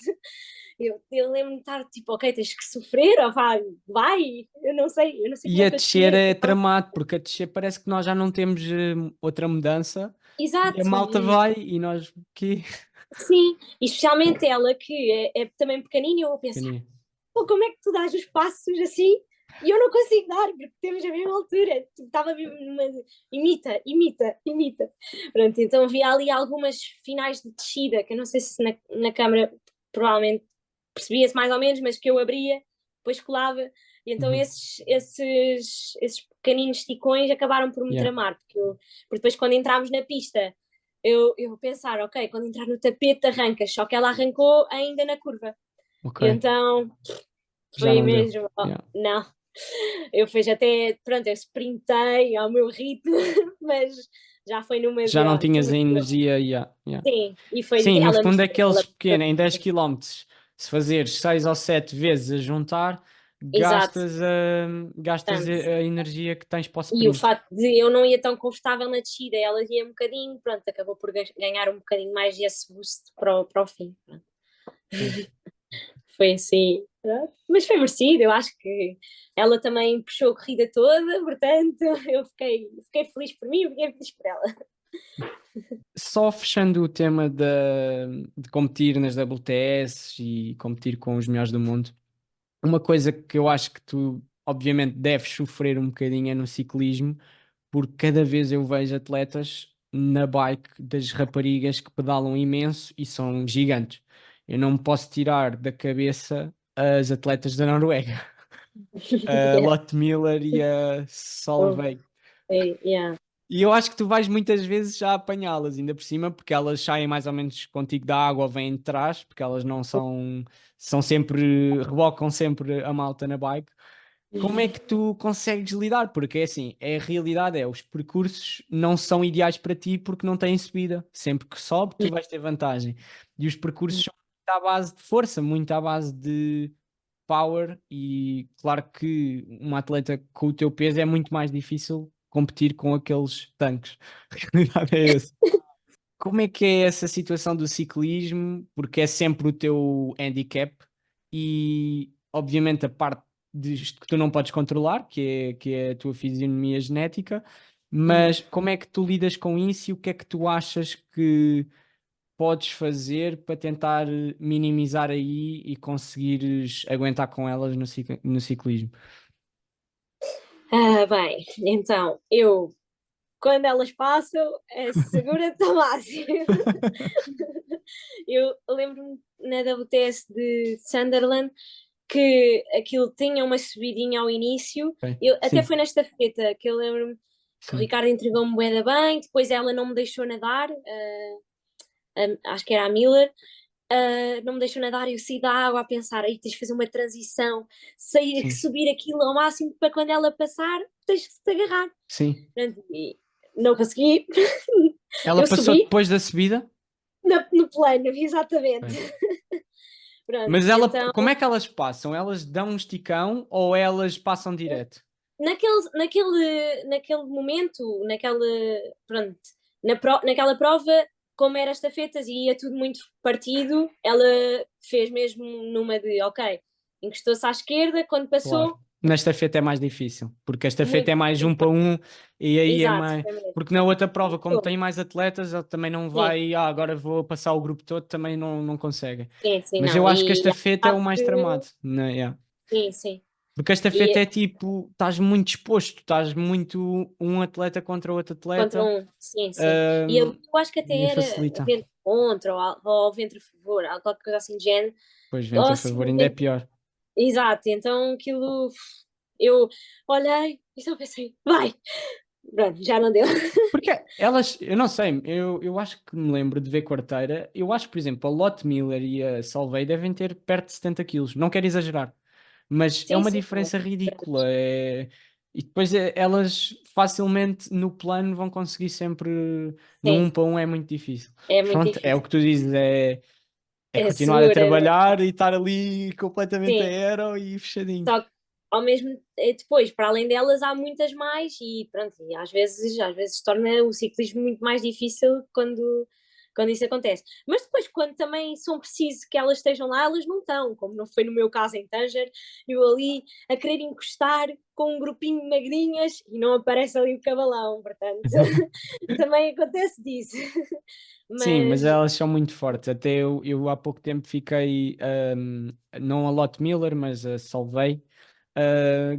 Eu lembro-me de estar tipo, ok, tens que sofrer, ó, vai, eu não sei E como é a que eu descer descia. é tramado, porque a descer parece que nós já não temos outra mudança e a Exato, malta vai e nós que sim, e especialmente ela que é também pequenina, eu vou pensar, pô, como é que tu dás os passos assim? E eu não consigo dar, porque temos a mesma altura. Tipo, estava mesmo numa. Imita, imita, imita. Pronto, então havia ali algumas finais de descida, que eu não sei se na câmara provavelmente percebia-se mais ou menos, mas que eu abria, depois colava. E então Uhum. esses pequeninos esticões acabaram por me Yeah. tramar, porque depois quando entrávamos na pista, eu pensar, ok, quando entrar no tapete arrancas, só que ela arrancou ainda na curva. Ok, E então já foi não deu. mesmo, oh, Yeah. não. Eu fiz até, pronto, eu sprintei ao meu ritmo, mas já foi numa Já de, não olha, tinhas foi a muito bom. energia. Yeah. Yeah. Sim, e foi, Sim, no ela fundo mostrou, aqueles ela pequenos, em 10 km, se fazeres 6 ou 7 vezes a juntar, exato. gastas Portanto, a energia que tens para o e o sprint. facto de eu não ia tão confortável na descida, ela ia um bocadinho, pronto, acabou por ganhar um bocadinho mais esse boost para o fim. Pronto. Sim. Foi assim, pronto. Mas foi merecido, eu acho que ela também puxou a corrida toda, portanto eu fiquei feliz por mim e fiquei feliz por ela. Só fechando o tema de competir nas WTS e competir com os melhores do mundo, uma coisa que eu acho que tu, obviamente, deves sofrer um bocadinho é no ciclismo, porque cada vez eu vejo atletas na bike das raparigas que pedalam imenso e são gigantes. Eu não me posso tirar da cabeça as atletas da Noruega, a Yeah. Lotte Miller e a Oh, Solveig. yeah. E eu acho que tu vais muitas vezes já apanhá-las, ainda por cima, porque elas saem mais ou menos contigo da água ou vêm de trás, porque elas não são, são sempre, rebocam sempre a malta na bike. Como é que tu consegues lidar? Porque é assim, é a realidade é, os percursos não são ideais para ti porque não têm subida. Sempre que sobe, tu vais ter vantagem. E os percursos são muito à base de força, muito à base de power e claro que um atleta com o teu peso é muito mais difícil competir com aqueles tanques. A realidade é essa. Como é que é essa situação do ciclismo? Porque é sempre o teu handicap e, obviamente, a parte disto que tu não podes controlar, que é a tua fisionomia genética, mas como é que tu lidas com isso e o que é que tu achas que podes fazer para tentar minimizar aí e conseguires aguentar com elas no ciclismo? Bem, então, quando elas passam, é segura-te ao máximo. Eu lembro-me na WTS de Sunderland que aquilo tinha uma subidinha ao início. Ok. Até Sim, foi nesta feta que eu lembro-me que o sim, Ricardo entregou-me bué da bem, depois ela não me deixou nadar, acho que era a Miller, não me deixou nadar e eu saí da água a pensar, aí tens de fazer uma transição, sair, sim, subir aquilo ao máximo para quando ela passar, tens de te agarrar. sim. Pronto, e não consegui, Ela eu passou subi depois da subida? no plano, exatamente. Ok. Pronto, Mas ela, então como é que elas passam? Elas dão um esticão ou elas passam direto? naquele momento, pronto, naquela prova, como era estafetas e ia tudo muito partido, ela fez mesmo numa de, ok, encostou-se à esquerda, quando Claro. passou, Na estafeta é mais difícil, porque a estafeta muito, é mais um para um e aí é exato, mais. foi mesmo. Porque na outra prova, como Passou. tem mais atletas, ele também não Sim, vai, agora vou passar o grupo todo, também não consegue. sim, sim, Mas não, eu acho que a e estafeta é o sabe mais que, tramado, né? Yeah. sim, sim, Porque a estafeta e é tipo, estás muito exposto, estás muito um atleta contra outro contra atleta, um, sim, sim, e eu acho que e até era facilita. vento contra ou vento a favor, qualquer coisa assim de género, Pois vento ou a assim, favor, ainda é pior. exato, então aquilo eu olhei e só pensei, vai, pronto, já não deu. Porque elas, eu não sei, eu acho que me lembro de ver quarteira. Eu acho, por exemplo, a Lotte Miller e a Solveig devem ter perto de 70 quilos. Não quero exagerar, mas é Sim, uma sim, diferença ridícula. E depois elas facilmente no plano vão conseguir sempre. No sim, um para um é muito difícil. é Mas muito pronto, é o difícil. que tu dizes, é É continuar a segura, trabalhar e estar ali completamente sim. aero e fechadinho. Só que ao mesmo depois, para além delas, há muitas mais e pronto, e às vezes torna o ciclismo muito mais difícil quando isso acontece. Mas depois, quando também são preciso que elas estejam lá, elas não estão, como não foi no meu caso em Tanger, eu ali a querer encostar com um grupinho de magrinhas e não aparece ali o cavalão, portanto, também acontece disso. Sim, mas Mas elas são muito fortes. Até eu há pouco tempo fiquei, não a Lotte Miller, mas a Solveig,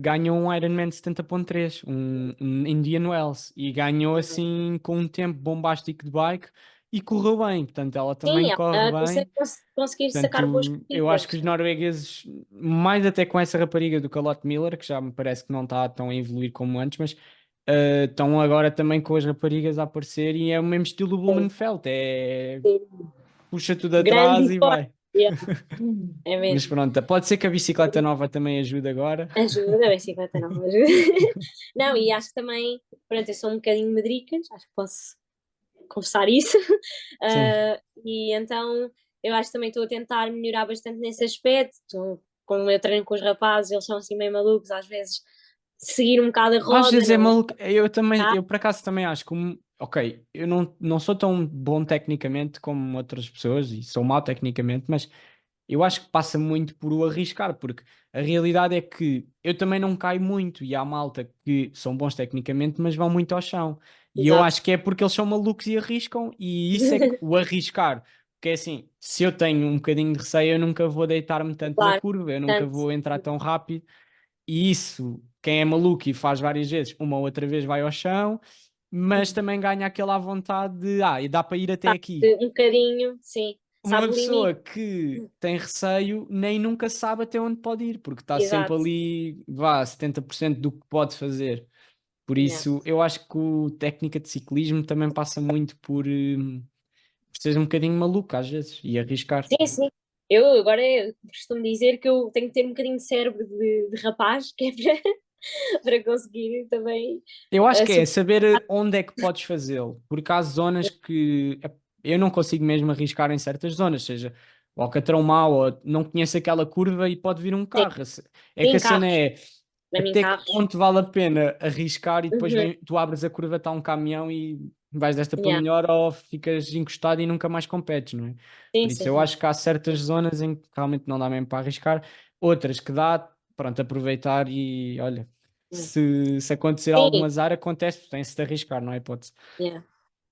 ganhou um Ironman 70.3, um Indian Wells, e ganhou assim com um tempo bombástico de bike e correu bem. Portanto, ela também sim, corre ela bem. conseguir sacar boas Portanto, eu acho corridas. que os noruegueses, mais até com essa rapariga do que a Lotte Miller, que já me parece que não está tão a evoluir como antes, mas estão agora também com as raparigas a aparecer e é o mesmo estilo do Sim, Blumenfeld, sim. puxa tudo Grande atrás e e forte. vai. Yeah, é Mas mesmo. pronto, pode ser que a bicicleta nova também ajude agora. Ajuda, a bicicleta não ajuda. Não, e acho que também, pronto, eu sou um bocadinho medricas, acho que posso confessar isso. Sim, E então eu acho que também estou a tentar melhorar bastante nesse aspecto. como eu treino com os rapazes, eles são assim meio malucos, às vezes seguir um bocado a Às roda, vezes é não maluco. Eu também, tá? eu por acaso também acho que, ok, eu não sou tão bom tecnicamente como outras pessoas e sou mau tecnicamente, mas eu acho que passa muito por o arriscar, porque a realidade é que eu também não caio muito e há malta que são bons tecnicamente, mas vão muito ao chão. E eu Exato. acho que é porque eles são malucos e arriscam, e isso é que o arriscar. Porque é assim, se eu tenho um bocadinho de receio, eu nunca vou deitar-me tanto na Claro, curva, eu nunca portanto, vou entrar tão rápido. E isso, quem é maluco e faz várias vezes, uma ou outra vez vai ao chão, mas também ganha aquela vontade de, e dá para ir até aqui. um bocadinho, sim, Uma sabe o pessoa limite, que tem receio nem nunca sabe até onde pode ir, porque está sempre exato. ali, 70% do que pode fazer. Por Yeah. isso, eu acho que o técnica de ciclismo também passa muito por ser um bocadinho maluco às vezes e arriscar. Sim, sim. Eu agora costumo dizer que eu tenho que ter um bocadinho de cérebro de rapaz, que é para conseguir também Eu acho que é superar. saber onde é que podes fazê-lo, porque há zonas que eu não consigo mesmo arriscar em certas zonas, seja o Alcatrão mau, ou não conheço aquela curva e pode vir um Sim, carro. É que sim, a cena carros. é Para mim, até que carros. ponto vale a pena arriscar e depois Uhum. tu abres a curva, está um caminhão e vais desta para Yeah. melhor ou ficas encostado e nunca mais competes, não é? Sim, Por isso sim, eu sim. acho que há certas zonas em que realmente não dá mesmo para arriscar, outras que dá, pronto, aproveitar e olha. Yeah. Se acontecer algum Sim, azar, acontece, tem-se de arriscar, não é hipótese. yeah.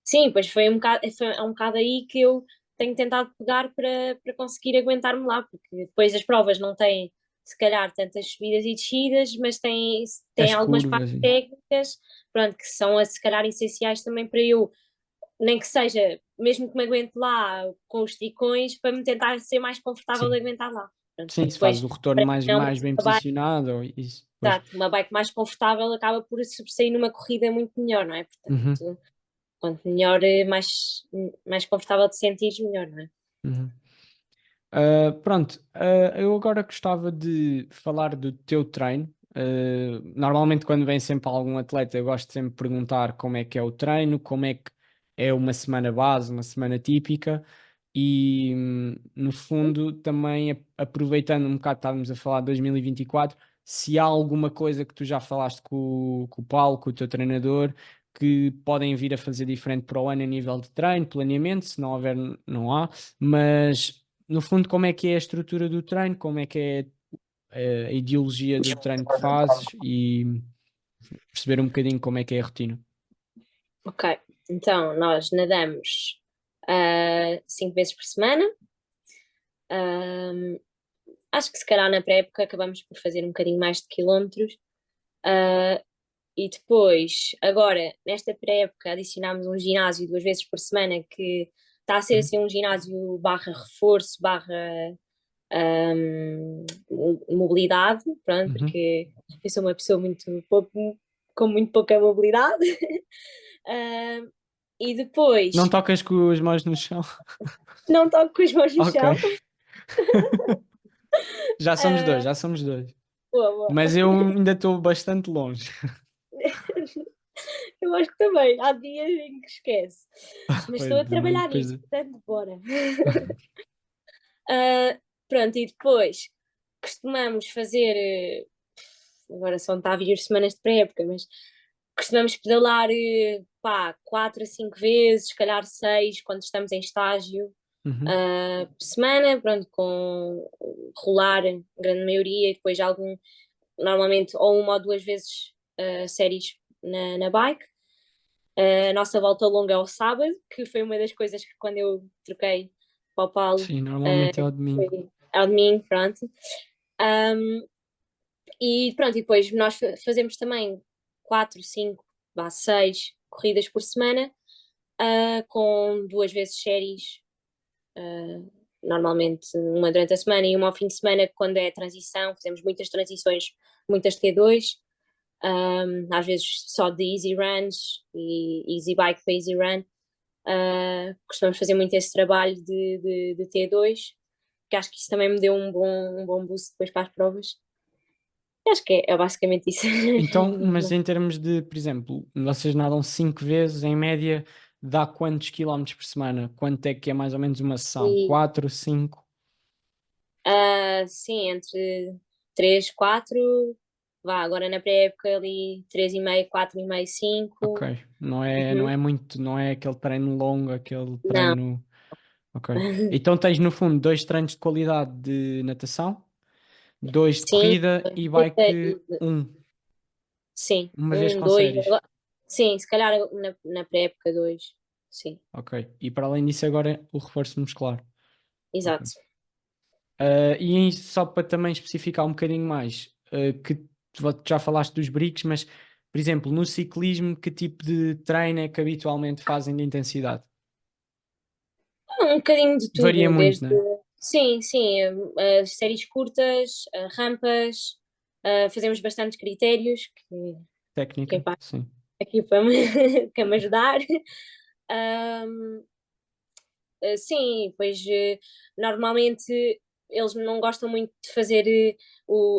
Sim, pois foi um bocado, é um bocado aí que eu tenho tentado pegar para conseguir aguentar-me lá, porque depois as provas não têm, se calhar, tantas subidas e descidas, mas têm As algumas curvas. partes técnicas, pronto, que são, se calhar, essenciais também para eu, nem que seja, mesmo que me aguente lá com os tricões, para me tentar ser mais confortável de Sim, aguentar lá. Pronto, sim, porque se fazes depois, o retorno para mim, mais, é mais bem posicionado, ou isso. Pois. uma bike mais confortável acaba por sobressair numa corrida muito melhor, não é? Uhum, Portanto, quanto melhor, mais confortável te sentires, melhor, não é? uhum. Pronto, eu agora gostava de falar do teu treino. Normalmente, quando vem sempre algum atleta, eu gosto sempre de perguntar como é que é o treino, como é que é uma semana base, uma semana típica, e no fundo, também aproveitando um bocado, estávamos a falar de 2024, se há alguma coisa que tu já falaste com o Paulo, com o teu treinador, que podem vir a fazer diferente para o ano a nível de treino, planeamento, se não houver, não há, mas no fundo, como é que é a estrutura do treino, como é que é a ideologia do treino que fazes e perceber um bocadinho como é que é a rotina. Ok, então nós nadamos 5 vezes por semana. Ahm, Acho que se calhar na pré-época acabamos por fazer um bocadinho mais de quilómetros. Ah, e depois, agora, nesta pré-época, adicionámos um ginásio 2 vezes por semana que está a ser Uhum. assim um ginásio barra reforço, barra mobilidade, pronto, Uhum. porque eu sou uma pessoa muito pouco, com muito pouca mobilidade. Ah, e Não depois, tocas com as mãos no chão? não toco com as mãos no Ok. chão. Já somos dois, Ah, já somos dois. boa, boa. Mas eu ainda estou bastante longe. Eu acho que também, há dias em que esquece. Mas Pois, estou a também trabalhar depois nisso, portanto, bora. Pronto, e depois costumamos fazer, agora só está a vir as semanas de pré-época, mas costumamos pedalar, pá, 4 a 5 vezes, se calhar 6, quando estamos em estágio, Uhum. por semana, pronto, com rolar, a grande maioria, e depois normalmente ou 1 ou 2 vezes séries na bike. A nossa volta longa é ao sábado, que foi uma das coisas que quando eu troquei para o Paulo, Sim, normalmente é ao domingo. foi ao domingo, pronto. Um, e pronto, e depois nós fazemos também 4, 5, 6 corridas por semana, com 2 vezes séries, normalmente uma durante a semana e uma ao fim de semana, quando é transição, fazemos muitas transições, muitas T2, às vezes só de easy runs e easy bike para easy run. Costumamos fazer muito esse trabalho de T2, que acho que isso também me deu um bom boost depois para as provas. Acho que é basicamente isso. Então, mas em termos de, por exemplo, vocês nadam 5 vezes, em média, dá quantos quilómetros por semana? Quanto é que é mais ou menos uma sessão? E, 4, 5? Sim, entre 3 4 vá, agora na pré-época ali 3,5, 4,5, Ok, 5. não Uhum. é muito, não é aquele treino longo, aquele Não, treino. Ok. Então tens no fundo dois treinos de qualidade de natação, dois de sim, corrida e bike sim, uma vez um, com dois, séries. sim, se calhar na pré-época dois, sim, Ok. E para além disso agora é o reforço muscular. Ok. exato. Só para também especificar um bocadinho mais, que tu já falaste dos BRICS, mas, por exemplo, no ciclismo, que tipo de treino é que habitualmente fazem de intensidade? Um bocadinho de Varia tudo, muito, desde, né? sim, sim, as séries curtas, rampas, fazemos bastantes critérios, que é Técnica, pá, sim. aqui para me, que é me ajudar. Ahm, sim, pois normalmente eles não gostam muito de fazer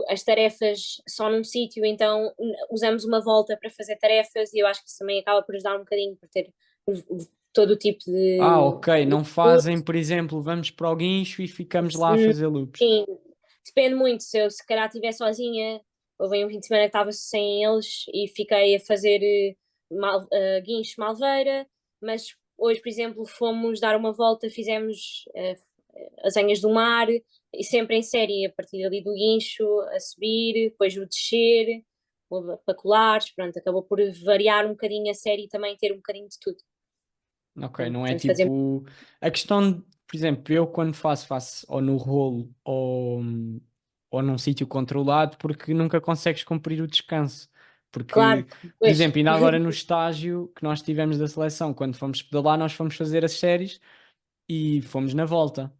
as tarefas só num sítio, então usamos uma volta para fazer tarefas e eu acho que isso também acaba por ajudar um bocadinho por ter todo o tipo Ok, de não fazem, por exemplo, vamos para o guincho e ficamos lá a fazer loops. sim, depende muito. Se eu se calhar estiver sozinha, houve um fim de semana que estava sem eles e fiquei a fazer guincho Malveira, mas hoje, por exemplo, fomos dar uma volta, fizemos as Anhas do Mar, e sempre em série, a partir ali do guincho, a subir, depois o descer, para colares, pronto, acabou por variar um bocadinho a série e também ter um bocadinho de tudo. Ok, não é Portanto, fazemos. tipo. A questão, por exemplo, eu quando faço ou no rolo ou num sítio controlado, porque nunca consegues cumprir o descanso. Claro, Porque, por pois, exemplo, ainda agora no estágio que nós tivemos da seleção, quando fomos pedalar, nós fomos fazer as séries e fomos na volta.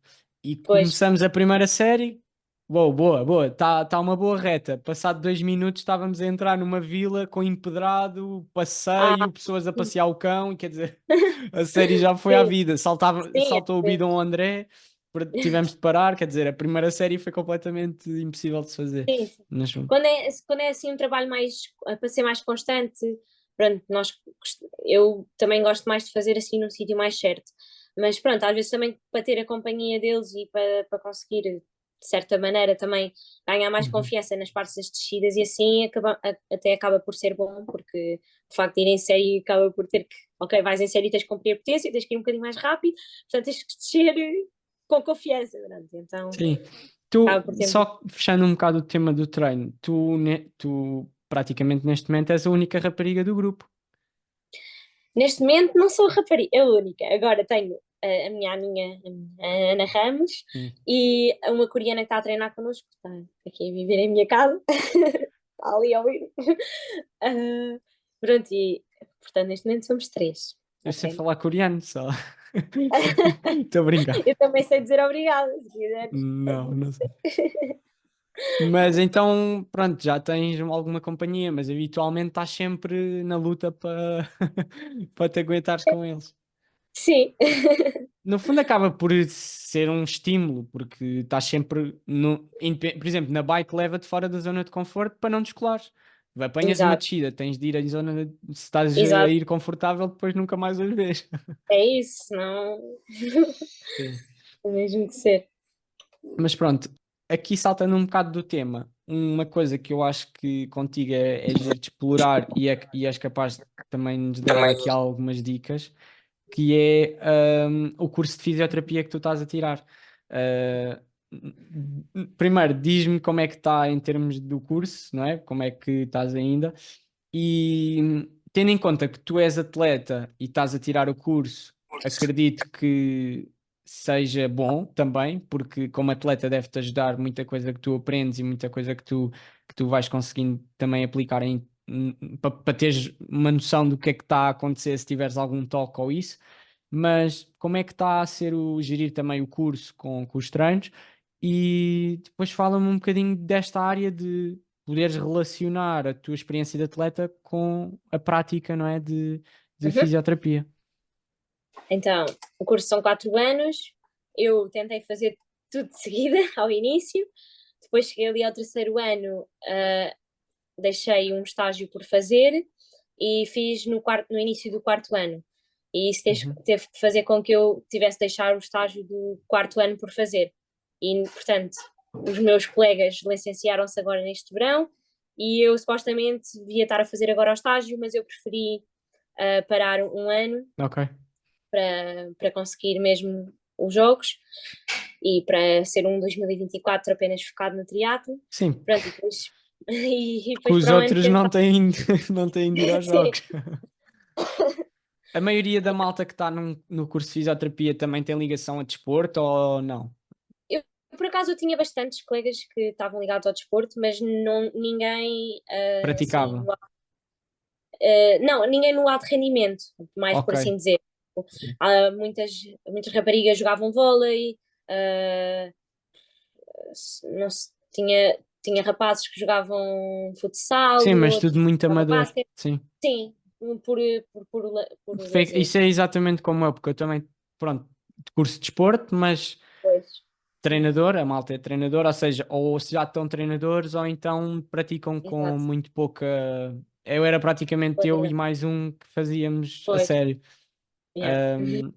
E pois. começamos a primeira série. Boa, boa, boa. Está uma boa reta. Passado 2 minutos estávamos a entrar numa vila com empedrado, Ah, passeio, pessoas a passear o cão. E quer dizer, a série já foi à sim, vida. sim, Saltou o bidão André, tivemos de parar. Quer dizer, a primeira série foi completamente impossível de se fazer. sim, sim. Mas, Quando é assim um trabalho mais, para ser mais constante, pronto, eu também gosto mais de fazer assim num sítio mais certo. Mas pronto, às vezes também para ter a companhia deles e para conseguir, de certa maneira, também ganhar mais uhum. confiança nas partes das descidas e assim até acaba por ser bom, porque o facto de ir em série acaba por ter que, ok, vais em série e tens que cumprir a potência, tens que ir um bocadinho mais rápido, portanto tens que descer com confiança, pronto, então Sim. acaba por ter. Só fechando um bocado o tema do treino, tu praticamente neste momento és a única rapariga do grupo. Neste momento não sou rapariga, a única. Agora tenho a minha aninha, a Ana Ramos, Sim. e uma coreana que está a treinar connosco, que está aqui a viver em minha casa, está ali a ouvir. Ah, pronto, e portanto neste momento somos três Eu a sei treinar. falar coreano só. Estou a brincar. Eu também sei dizer obrigada, se quiseres. Não, não sei. Mas então, pronto, já tens alguma companhia, mas habitualmente estás sempre na luta para para te aguentares com eles. Sim, No fundo, acaba por ser um estímulo, porque estás sempre, por exemplo, na bike leva-te fora da zona de conforto para não descolares. Apanhas uma exato, descida, tens de ir em zona, se estás a exato. ir confortável, depois nunca mais os vês. É isso, não. Sim. Tem mesmo que ser. Mas pronto, aqui saltando um bocado do tema, uma coisa que eu acho que contigo é giro de explorar e és capaz de também nos dar aqui algumas dicas, que é o curso de fisioterapia que tu estás a tirar. Uh, Primeiro, diz-me como é que está em termos do curso, não é? Como é que estás ainda? E tendo em conta que tu és atleta e estás a tirar o curso, acredito que seja bom também, porque como atleta deve-te ajudar muita coisa que tu aprendes e muita coisa que tu vais conseguindo também aplicar para teres uma noção do que é que está a acontecer se tiveres algum toque ou isso. Mas como é que está a ser o gerir também o curso com os treinos? E depois fala-me um bocadinho desta área de poderes relacionar a tua experiência de atleta com a prática, não é? De Uhum. fisioterapia. Então, o curso são 4 anos, eu tentei fazer tudo de seguida ao início, depois cheguei ali ao terceiro ano, deixei um estágio por fazer e fiz no início do quarto ano. E isso Uhum. teve que fazer com que eu tivesse de deixar o estágio do quarto ano por fazer. E, portanto, os meus colegas licenciaram-se agora neste verão e eu supostamente devia estar a fazer agora o estágio, mas eu preferi parar um ano Ok. para conseguir mesmo os jogos e para ser um 2024 apenas focado no triatlo. Sim, Pronto, e depois, e porque depois os para o ano outros não tentar. têm, não têm de ir aos Sim, jogos. A maioria da malta que está no curso de fisioterapia também tem ligação a desporto ou não? eu, por acaso eu tinha bastantes colegas que estavam ligados ao desporto, mas não, ninguém assim, Praticava. não, ninguém no alto rendimento, mais Ok. por assim dizer. Sim. Há muitas raparigas jogavam vôlei, não se- tinha rapazes que jogavam futsal, Sim, mas tudo outros que muito jogavam amador. basquete. Sim. Sim, por lazer. Isso é exatamente como eu, porque eu também, pronto, de curso de desporto, mas Pois, treinador, a malta é treinador, ou seja, ou se já estão treinadores, ou então praticam com exato. muito pouca. Eu era praticamente eu e Pois, mais um que fazíamos a pois, sério. yeah. Ahm,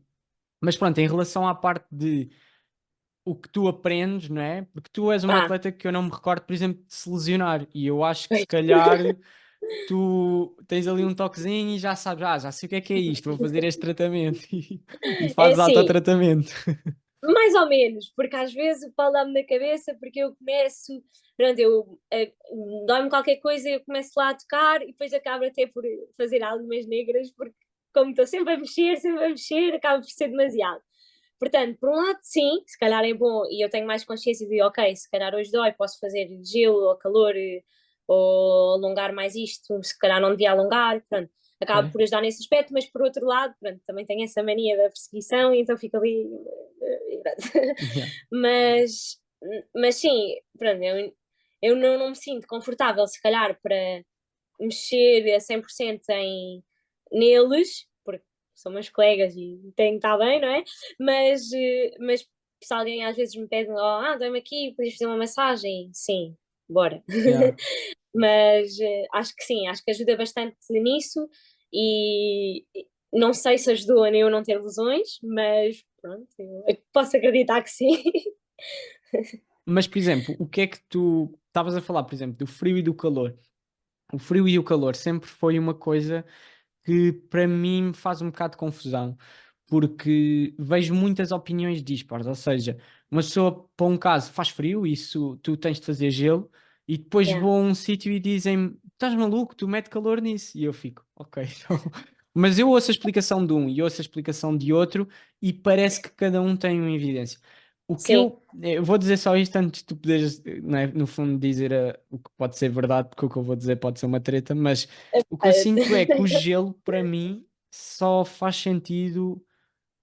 mas pronto, em relação à parte de o que tu aprendes, não é? Porque tu és uma Ah, atleta que eu não me recordo, por exemplo, de se lesionar, e eu acho que se pois. calhar tu tens ali um toquezinho e já sabes, já sei o que é isto, vou fazer este tratamento e É fazes assim, autotratamento. mais ou menos, porque às vezes o pau dá-me na cabeça porque eu começo, pronto, dói-me qualquer coisa e eu começo lá a tocar e depois acabo até por fazer algumas negras porque como estou sempre a mexer, acaba por ser demasiado. Portanto, por um lado, sim, se calhar é bom e eu tenho mais consciência de, ok, se calhar hoje dói, posso fazer gelo ou calor ou alongar mais isto, se calhar não devia alongar, pronto. Acaba Ok. por ajudar nesse aspecto, mas por outro lado, pronto, também tenho essa mania da perseguição e então fico ali. Yeah. mas, mas sim, pronto, eu não me sinto confortável, se calhar, para mexer a 100% neles, porque são meus colegas e têm que estar bem, não é? Mas se alguém às vezes me pede, dá-me aqui, podes fazer uma massagem? Sim, bora. Yeah. Mas acho que sim, acho que ajuda bastante nisso e não sei se ajudou a eu não ter lesões, mas pronto, eu posso acreditar que sim. Mas, por exemplo, o que é que tu estavas a falar, por exemplo, do frio e do calor? O frio e o calor sempre foi uma coisa que para mim me faz um bocado de confusão, porque vejo muitas opiniões dispares, ou seja, uma pessoa, para um caso, faz frio, isso tu tens de fazer gelo, e depois Yeah, vou a um sítio e dizem-me, estás maluco, tu mete calor nisso, e eu fico, ok, então... Mas eu ouço a explicação de um e ouço a explicação de outro, e parece que cada um tem uma evidência. O que sim, eu vou dizer só isto antes de tu poderes, não é, no fundo, dizer o que pode ser verdade, porque o que eu vou dizer pode ser uma treta, mas o que eu sinto é que o gelo, para mim, só faz sentido,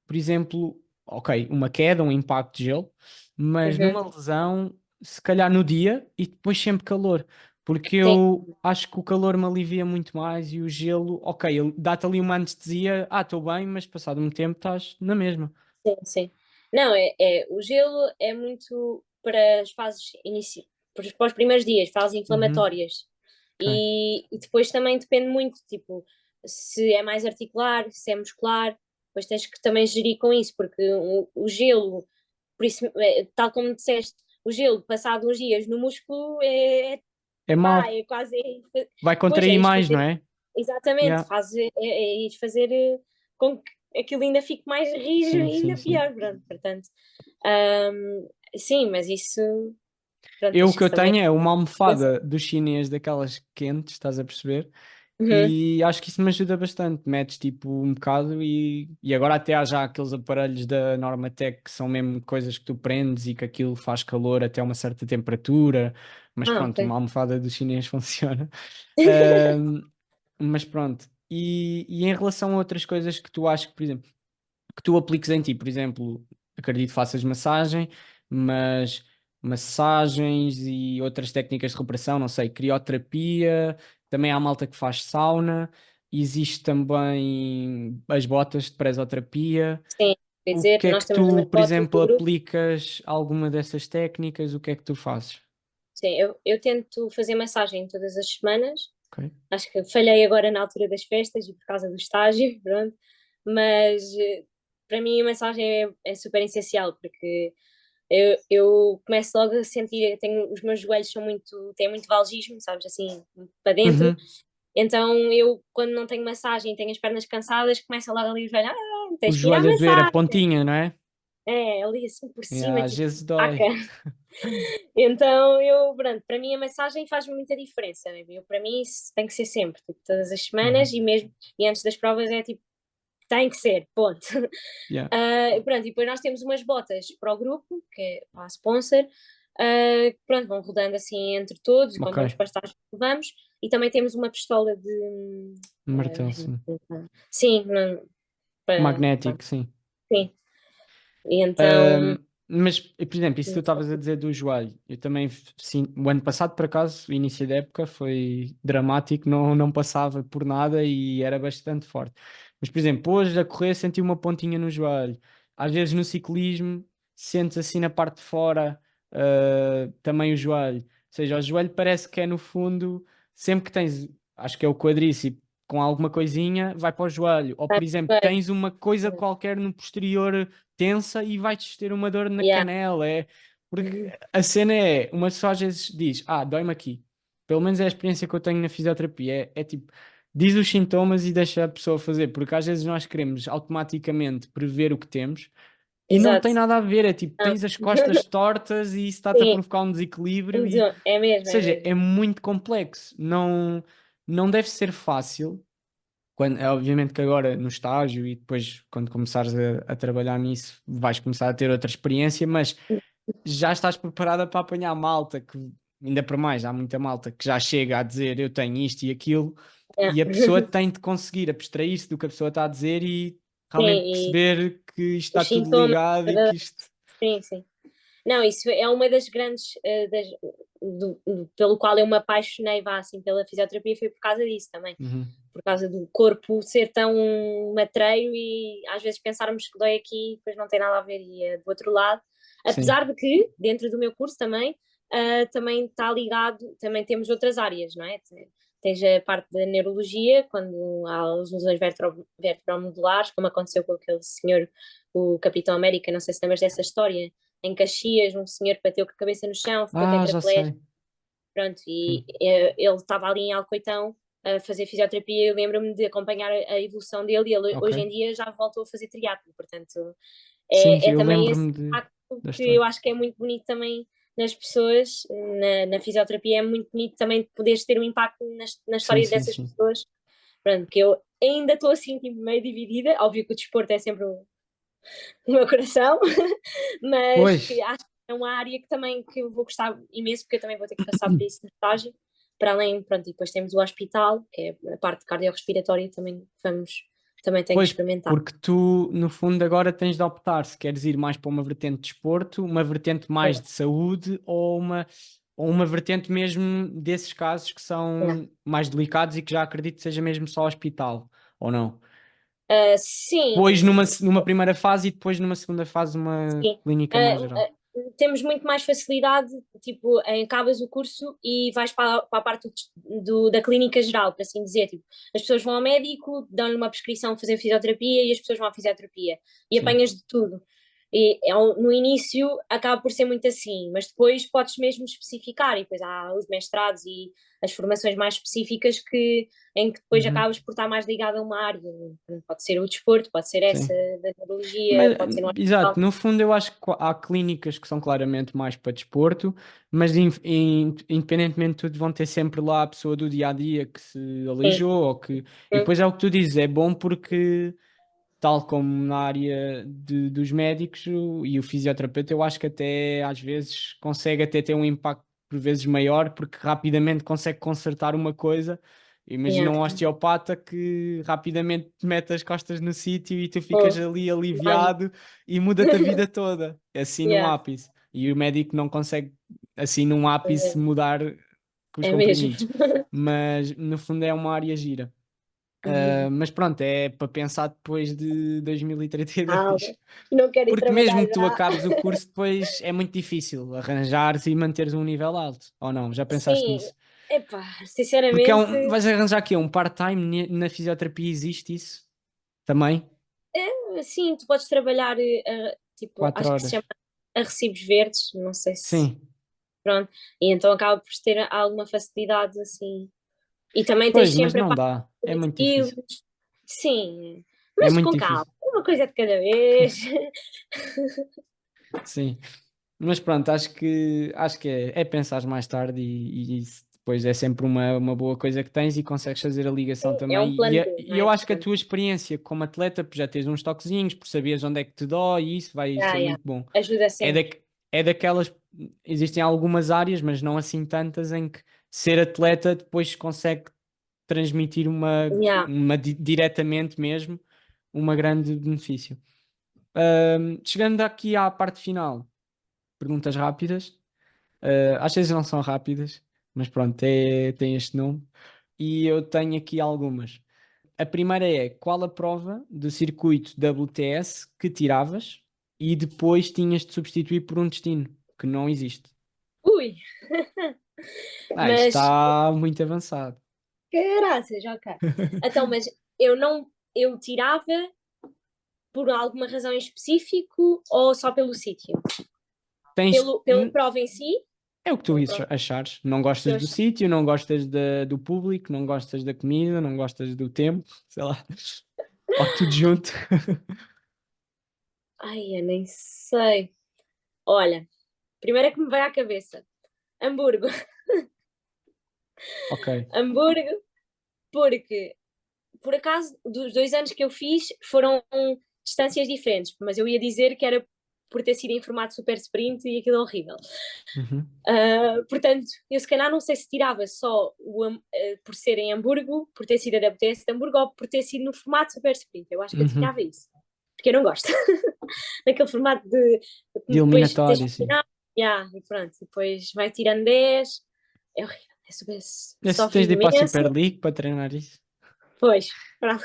por exemplo, ok, uma queda, um impacto de gelo, mas uhum, numa lesão, se calhar no dia e depois sempre calor, porque sim, eu acho que o calor me alivia muito mais e o gelo, ok, ele dá-te ali uma anestesia, estou bem, mas passado um tempo estás na mesma. sim, sim. Não, o gelo é muito para as fases para os primeiros dias, fases Uhum, inflamatórias. ok. E depois também depende muito, tipo, se é mais articular, se é muscular, depois tens que também gerir com isso, porque o gelo, por isso, tal como disseste, o gelo passado uns dias no músculo É mau, é quase, vai pois é contrair isto mais, não fazer, é? exatamente, Yeah. é ir fazer com que aquilo ainda fique mais rijo Sim, e sim, ainda sim. pior, pronto, portanto, sim, mas isso, pronto, Eu o acho que que eu isso também tenho é uma pensa. almofada dos chinês daquelas quentes, estás a perceber? Uhum. E acho que isso me ajuda bastante. Metes tipo um bocado e agora até há já aqueles aparelhos da Normatec que são mesmo coisas que tu prendes e que aquilo faz calor até uma certa temperatura. Mas Ah, pronto, ok. uma almofada do chinês funciona. Ahm, mas pronto. E em relação a outras coisas que tu achas que, por exemplo, que tu apliques em ti, por exemplo, acredito que faças massagem, mas massagens e outras técnicas de recuperação, não sei, crioterapia, também há malta que faz sauna, existe também as botas de presoterapia. Sim, quer O dizer, que é nós que temos tu, umas por fotos exemplo, do grupo. aplicas alguma dessas técnicas? O que é que tu fazes? Sim, eu tento fazer massagem todas as semanas. Ok. Acho que falhei agora na altura das festas e por causa do estágio, pronto. Mas para mim a massagem é super essencial porque Eu começo logo a sentir, os meus joelhos têm muito valgismo, sabes, assim, para dentro. Uhum. Então eu, quando não tenho massagem e tenho as pernas cansadas, começo logo ali o joelho, O tens que ir à joelho a doer, a massagem. pontinha, não é? É, ali assim por cima, Às tipo, vezes taca. dói. Então pronto, para mim a massagem faz muita diferença. Para mim isso tem que ser sempre, tipo, todas as Uhum. semanas e antes das provas é tipo, tem que ser, ponto. Yeah. Pronto, e depois nós temos umas botas para o grupo, que é para a sponsor, pronto, vão rodando assim entre todos, e quando Ok. vamos para estágio levamos, e também temos uma pistola de. Martelo, sim. Sim, não, pronto, Magnético, sim. sim. E então. Mas, por exemplo, isso que tu estavas a dizer do joelho, eu também, sim, o ano passado, por acaso, o início da época foi dramático, não passava por nada e era bastante forte. Mas, por exemplo, hoje a correr senti uma pontinha no joelho. Às vezes no ciclismo sentes assim na parte de fora, também o joelho. Ou seja, o joelho parece que é no fundo, sempre que tens, acho que é o quadríceps, com alguma coisinha, vai para o joelho. Ou, por exemplo, tens uma coisa qualquer no posterior tensa e vai-te ter uma dor na Yeah. canela. Porque a cena é, uma pessoa às vezes diz, dói-me aqui. Pelo menos é a experiência que eu tenho na fisioterapia. É tipo, diz os sintomas e deixa a pessoa fazer, porque às vezes nós queremos automaticamente prever o que temos e não tem Exato. nada a ver. É tipo, Não. tens as costas tortas e isso está-te a Sim, provocar um desequilíbrio e, é ou mesmo, é seja, é mesmo. muito complexo. Não deve ser fácil quando, é obviamente que agora no estágio e depois quando começares a trabalhar nisso vais começar a ter outra experiência, mas já estás preparada para apanhar malta, que ainda por mais, há muita malta que já chega a dizer eu tenho isto e aquilo, Yeah. e a pessoa tem de conseguir abstrair-se do que a pessoa está a dizer e realmente Sim, e perceber que isto está os tudo sintomas. ligado e que isto. Sim, sim. Não, isso é uma das grandes, pelo qual eu me apaixonei, vá, assim, pela fisioterapia, foi por causa disso também. Uhum. Por causa do corpo ser tão matreiro e às vezes pensarmos que dói aqui e depois não tem nada a ver e é do outro lado. Sim, Apesar de que, dentro do meu curso também, também está ligado, também temos outras áreas, não é? Tens a parte da neurologia, quando há as lesões vertebromodulares, como aconteceu com aquele senhor, o Capitão América, não sei se lembras dessa história, em Caxias, um senhor bateu com a cabeça no chão, ficou já tetraplégico, sei. pronto, e Sim, ele estava ali em Alcoitão a fazer fisioterapia. Eu lembro-me de acompanhar a evolução dele e ele ok. hoje em dia já voltou a fazer triatlo, portanto Sim, sim, é eu também esse lembro-me impacto da que eu história. acho que é muito bonito também nas pessoas, na fisioterapia é muito bonito também poderes ter um impacto na Sim, história sim, dessas sim. pessoas, pronto, que eu ainda estou assim tipo, meio dividida, óbvio que o desporto é sempre o meu coração, mas Pois, que acho que é uma área que eu vou gostar imenso, porque eu também vou ter que passar por isso no estágio, para além, pronto, e depois temos o hospital, que é a parte cardiorrespiratória, também tenho que pois, experimentar. porque tu, no fundo, agora tens de optar se queres ir mais para uma vertente de desporto, uma vertente mais É, de saúde ou uma vertente mesmo desses casos que é. são mais delicados e que já acredito que seja mesmo só hospital, ou não? Depois Sim, numa primeira fase e depois numa segunda fase uma sim. clínica mais Ah, geral. temos muito mais facilidade, tipo, acabas o curso e vais para a parte da clínica geral, por assim dizer. Tipo, as pessoas vão ao médico, dão-lhe uma prescrição para fazer fisioterapia e as pessoas vão à fisioterapia e Sim, apanhas de tudo. E no início acaba por ser muito assim, mas depois podes mesmo especificar, e depois há os mestrados e as formações mais específicas em que depois uhum, acabas por estar mais ligado a uma área. Pode ser o desporto, pode ser essa sim. da neurologia, Mas, pode ser um exato, hospital. no fundo eu acho que há clínicas que são claramente mais para desporto, mas independentemente de tudo vão ter sempre lá a pessoa do dia a dia que se Sim. aleijou ou que. E Hum, depois é o que tu dizes, é bom porque, tal como na área dos médicos e o fisioterapeuta, eu acho que até às vezes consegue até ter um impacto por vezes maior porque rapidamente consegue consertar uma coisa. Imagina yeah. um osteopata que rapidamente te mete as costas no sítio e tu ficas Oh, ali mágico. aliviado e muda-te a vida toda, assim num Yeah, ápice. E o médico não consegue, assim num ápice, mudar com os é mesmo. comprimidos. Mas no fundo é uma área gira. Uhum. Mas pronto, é para pensar depois de Calma. 2032. Não quero ir Porque trabalhar mesmo que tu já. acabes o curso, depois é muito difícil arranjares e manteres um nível alto. Ou não? Já pensaste Sim, nisso? epá, Porque sinceramente, vais arranjar aqui um part-time na fisioterapia, existe isso também? sim, tu podes trabalhar, tipo, Quatro acho que se chama horas. a recibos verdes, não sei se, Sim, pronto, e então acaba por ter alguma facilidade assim. E também tens pois, mas sempre a não parte dá. É dos muito difícil. estilos, sim, É mas muito com calma, difícil. uma coisa de cada vez. Sim. Mas pronto, acho que é pensar mais tarde e isso depois é sempre uma boa coisa que tens e consegues fazer a ligação É também. um plano B, não E eu é? acho que a Portanto, tua experiência como atleta, por já teres uns toquezinhos, por saberes onde é que te dói, e isso vai ser yeah. muito bom. Ajuda É, sempre. é daquelas, existem algumas áreas, mas não assim tantas, em que ser atleta depois consegue transmitir Yeah. diretamente mesmo uma grande benefício. Chegando aqui à parte final, perguntas rápidas. Às vezes não são rápidas, mas pronto, tem este nome. E eu tenho aqui algumas. A primeira é: qual a prova do circuito WTS que tiravas e depois tinhas de substituir por um destino que não existe? Ui, Isto mas está muito avançado. caraças, ok. Então, mas eu tirava por alguma razão em específico ou só pelo sítio? Tens, Pela prova em si? é o que tu Pela prova achares. Não que eu gostas do achei. sítio, não gostas do público, não gostas da comida, não gostas do tempo, sei lá. Ou tudo junto. Ai, eu nem sei. Olha, primeiro é que me veio à cabeça. Hamburgo. Ok. Hamburgo, porque por acaso dos 2 anos que eu fiz foram distâncias diferentes, mas eu ia dizer que era por ter sido em formato super sprint e aquilo é horrível. Uhum. Portanto, eu se calhar não sei se tirava só por ser em Hamburgo, por ter sido a WTS de Hamburgo, ou por ter sido no formato super sprint. Eu acho que eu Uhum. tirava isso, porque eu não gosto. Naquele formato de De depois tens eliminatório, que sim. tirar, yeah, e pronto, depois vai tirando 10, é horrível, é super, Esse tens sofres de ir para a imenso. Super League para treinar isso. Pois, pronto.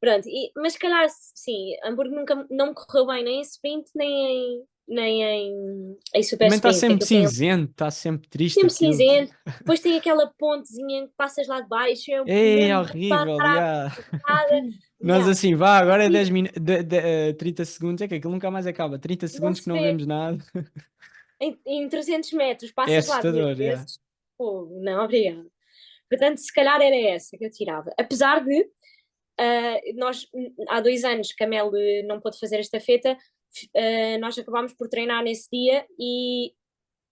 Pronto, mas se calhar, sim, Hamburgo nunca não me correu bem nem em sprint, nem em super Também está sprint, que sempre aquilo tem cinzento, está sempre triste sempre aquilo. cinzento, depois tem aquela pontezinha em que passas lá de baixo, é É mesmo para horrível, andar à já. porrada, Nós yeah, assim, vá, agora é 10 horrível. min 30 segundos, é que aquilo nunca mais acaba. 30 Não segundos que se não vê, vemos nada. em 300 metros, É passas lá duas assustador, já. vezes, pô, não, obrigada. Portanto, se calhar era essa que eu tirava. Apesar de nós, há 2 anos que a Mel não pôde fazer esta feta, nós acabámos por treinar nesse dia e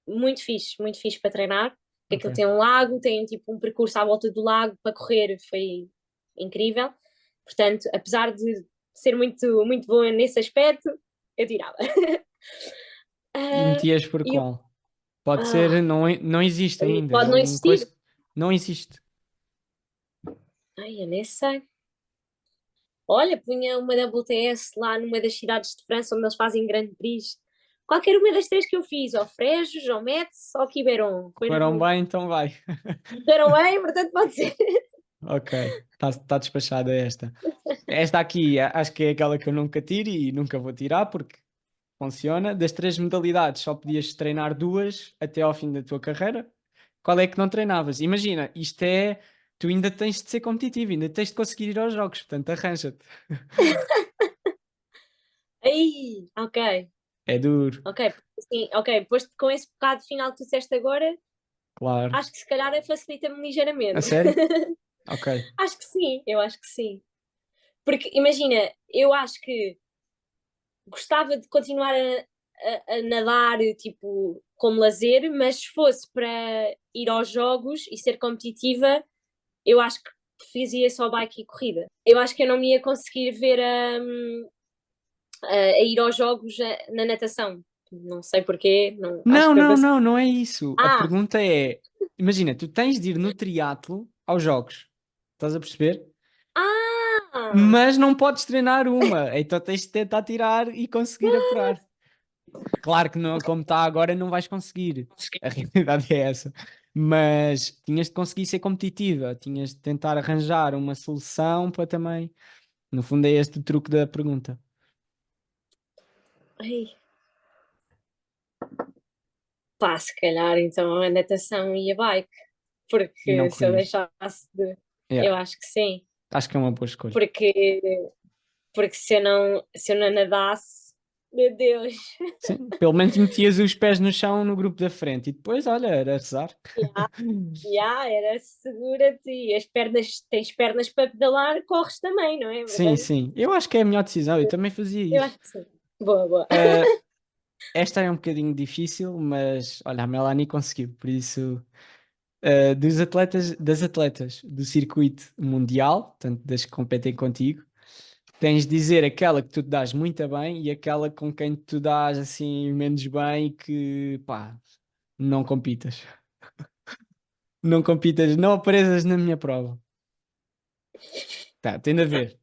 muito fixe para treinar, porque Ok. aquilo tem um lago, tem tipo um percurso à volta do lago para correr, foi incrível. Portanto, apesar de ser muito boa nesse aspecto, eu tirava. E Ah, metias por e qual? Pode ser, ah, não existe ainda. É pode não um coisa existir. que não existe. Ai, eu nem sei. Olha, punha uma WTS lá numa das cidades de França onde eles fazem Grande Prix. Qualquer uma das três que eu fiz, ou Frejos, ou Metz, ou Quiberon. Correram bem, então vai. Correram bem, portanto pode ser. Ok, está despachada esta. Esta aqui, acho que é aquela que eu nunca tiro e nunca vou tirar porque funciona. Das três modalidades, só podias treinar duas até ao fim da tua carreira. Qual é que não treinavas? Imagina, isto é. Tu ainda tens de ser competitivo, ainda tens de conseguir ir aos jogos, portanto, arranja-te. Aí, ok, É duro, ok, sim, ok. Depois com esse bocado final que tu disseste agora, claro. acho que se calhar facilita-me A ligeiramente. sério? Ok. Acho que sim, eu acho que sim. Porque imagina, eu acho que gostava de continuar a nadar, tipo, como lazer, mas se fosse para ir aos jogos e ser competitiva, eu acho que fazia só bike e corrida. Eu acho que eu não me ia conseguir ver a ir aos jogos na natação. Não sei porquê, não, acho Não, que não, mesmo assim. não, não é isso. A Ah, pergunta é: imagina, tu tens de ir no triatlo aos jogos, estás a perceber? ah, Mas não podes treinar uma, então tens de tentar tirar e conseguir apurar. Claro que não, como está agora não vais conseguir. A realidade é essa. Mas tinhas de conseguir ser competitiva, tinhas de tentar arranjar uma solução para também. No fundo, é este o truque da pergunta. ai, pá, se calhar então a natação e a bike, E não porque se eu corrias. deixasse de. Yeah, Eu acho que sim, acho que é uma boa escolha. porque, porque se eu não nadasse. Meu Deus. Sim, pelo menos metias os pés no chão no grupo da frente e depois, olha, era rezar. Yeah, yeah, era segura-te e as pernas, tens pernas para pedalar, corres também, não é? Sim, Portanto, sim. Eu acho que é a melhor decisão. Eu também fazia eu isso. acho que sim. Boa, boa. Ah, esta é um bocadinho difícil, mas olha, a Melanie conseguiu. Por isso, das atletas do circuito mundial, portanto, das que competem contigo, tens de dizer aquela que tu te dás muito bem e aquela com quem tu dás assim menos bem e que pá, não compitas. Não compitas, não apareças na minha prova. Tá, tem de haver.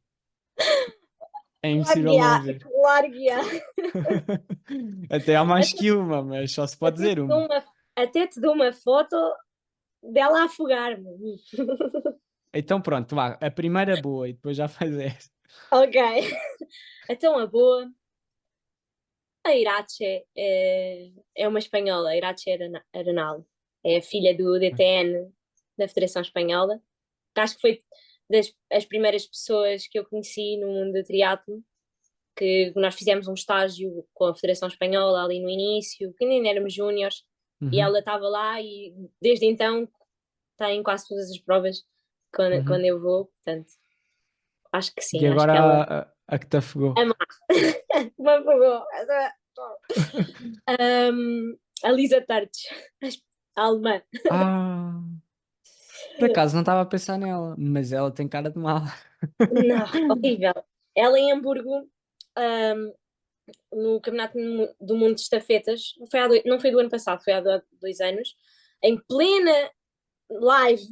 É Claro impossível que não há, haver. claro que há. Até há mais Até, que uma, mas só se pode até, dizer te dou uma. uma, até te dou uma foto dela a afogar-me. Então pronto, vá. A primeira boa e depois já faz esta. Ok. Então a boa. A Irache é uma espanhola, a Irache Arenal. É a filha do DTN da Federação Espanhola. Que acho que foi das as primeiras pessoas que eu conheci no mundo do triatlo, que nós fizemos um estágio com a Federação Espanhola ali no início, que ainda éramos júniores, e Uhum, ela estava lá e desde então está em quase todas as provas quando uhum. eu vou, portanto, acho que E sim, acho agora que ela a que te afogou. ama. Me apagou. A Lisa Tartes, a alemã. Ah, por acaso não estava a pensar nela, mas ela tem cara de mal. Não, horrível. Ela em Hamburgo, ahm, no Campeonato do Mundo de Estafetas, não foi do ano passado, foi há 2 anos, em plena live,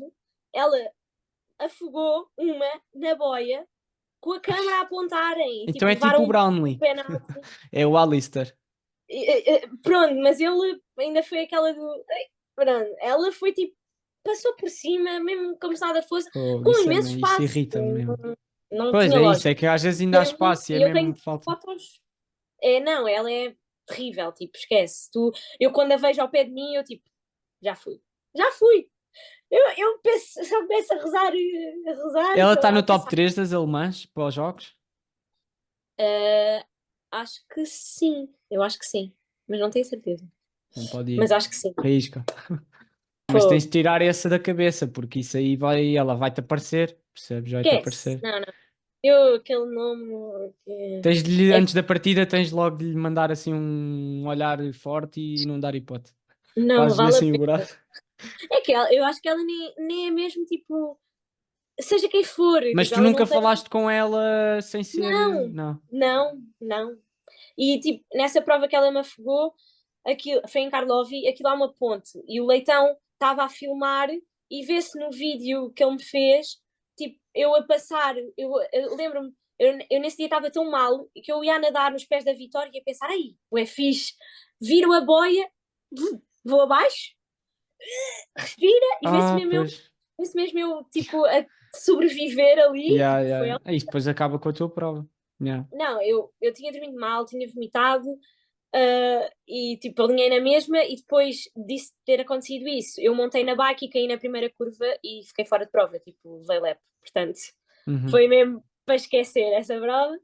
ela afogou uma na boia com a câmara a apontarem e Então tipo, é tipo levaram o um Brownlee. penalti. É o Alistair. Pronto, mas ele ainda foi aquela do. Pronto, ela foi tipo, passou por cima, mesmo como se nada fosse, Oh, com imenso isso espaço. irrita-me mesmo. Não Pois tinha é isso, lógica. é que às vezes ainda há Mesmo, espaço e é e eu mesmo tenho falta. fotos. Não, ela é terrível, tipo, esquece. Eu quando a vejo ao pé de mim, eu tipo, já fui. Já fui. Eu penso, só começo a rezar, Ela sei está lá, no a top pensar. 3 das alemãs para os jogos? Ah, acho que sim, eu acho que sim, mas não tenho certeza. Não pode Mas ir. acho que sim. Risca. Mas tens Fogo. de tirar essa da cabeça, porque isso aí vai, ela vai-te aparecer, percebes? Vai-te Esquece. aparecer. Não, não. Eu, aquele nome. Tens de lhe, É, antes da partida, tens logo de lhe mandar assim um olhar forte e não dar hipótese. não Fazes-lhe vale a assim o pena. braço. É que eu acho que ela nem é mesmo tipo. Seja quem for, Mas tipo, tu ela nunca não tem. falaste com ela sem ser. Não, Não. não, não. E tipo, nessa prova que ela me afogou, aquilo, foi em Karlovy, aquilo há uma ponte. E o Leitão estava a filmar e vê-se no vídeo que ele me fez, tipo, eu a passar, eu lembro-me, eu nesse dia estava tão mal que eu ia a nadar nos pés da Vitória e a pensar, ai, é fixe, viro a boia, vou abaixo, respira e Ah, pois. vê-se mesmo eu, tipo, a sobreviver ali, Yeah, tipo, yeah, foi. yeah. Isto depois acaba com a tua prova. Yeah. Não, eu tinha dormido mal, tinha vomitado, e tipo, alinhei na mesma e depois disso ter acontecido isso, eu montei na bike e caí na primeira curva e fiquei fora de prova, tipo, levei lep. Portanto, Uhum. foi mesmo para esquecer essa prova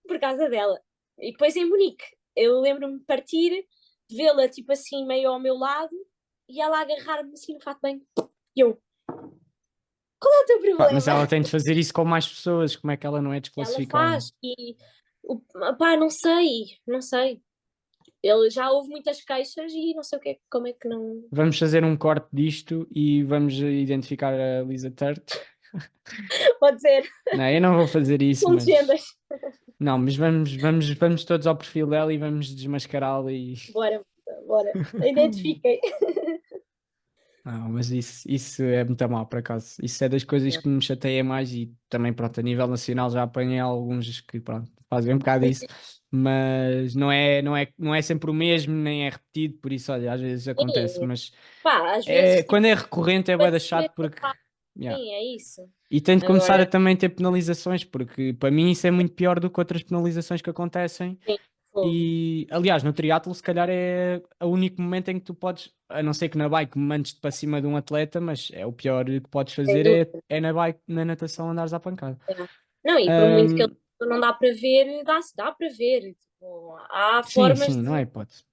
por causa dela. E depois em Munique, eu lembro-me de partir, vê-la tipo assim meio ao meu lado e ela agarrar-me assim no fato bem. E eu, qual é o teu Pá, mas problema? ela tem de fazer isso com mais pessoas. Como é que ela não é Ela desclassificada? faz e pá, não sei, não sei. Ele já houve muitas queixas e não sei o que como é que não. Vamos fazer um corte disto e vamos identificar a Lisa Turt. Pode ser, Não, eu não vou fazer isso, com mas. legendas. Não, mas vamos todos ao perfil dela e vamos desmascará-la e. Bora, bora. Identifiquei. Não, mas isso é muito mal, por acaso. Isso é das coisas que me chateia mais e também, pronto, a nível nacional já apanhei alguns que, pronto, fazem um bocado isso, mas não é sempre o mesmo, nem é repetido, por isso, olha, às vezes acontece, Sim, mas pá, às vezes, tipo, quando é recorrente é bué para da perceber chato que porque, yeah. sim, é isso. E tem de começar a Agora, também ter penalizações, porque para mim isso é muito pior do que outras penalizações que acontecem. sim, fogo. E, aliás, no triatlo, se calhar é o único momento em que tu podes, a não ser que na bike mandes-te para cima de um atleta, mas é o pior que podes Sem fazer dúvida. é na bike, na natação, andares à pancada. É. Não, e por muito que ele Ahm, não dá para ver, dá para ver. Tipo, há Sim, formas sim, não de. é hipótese.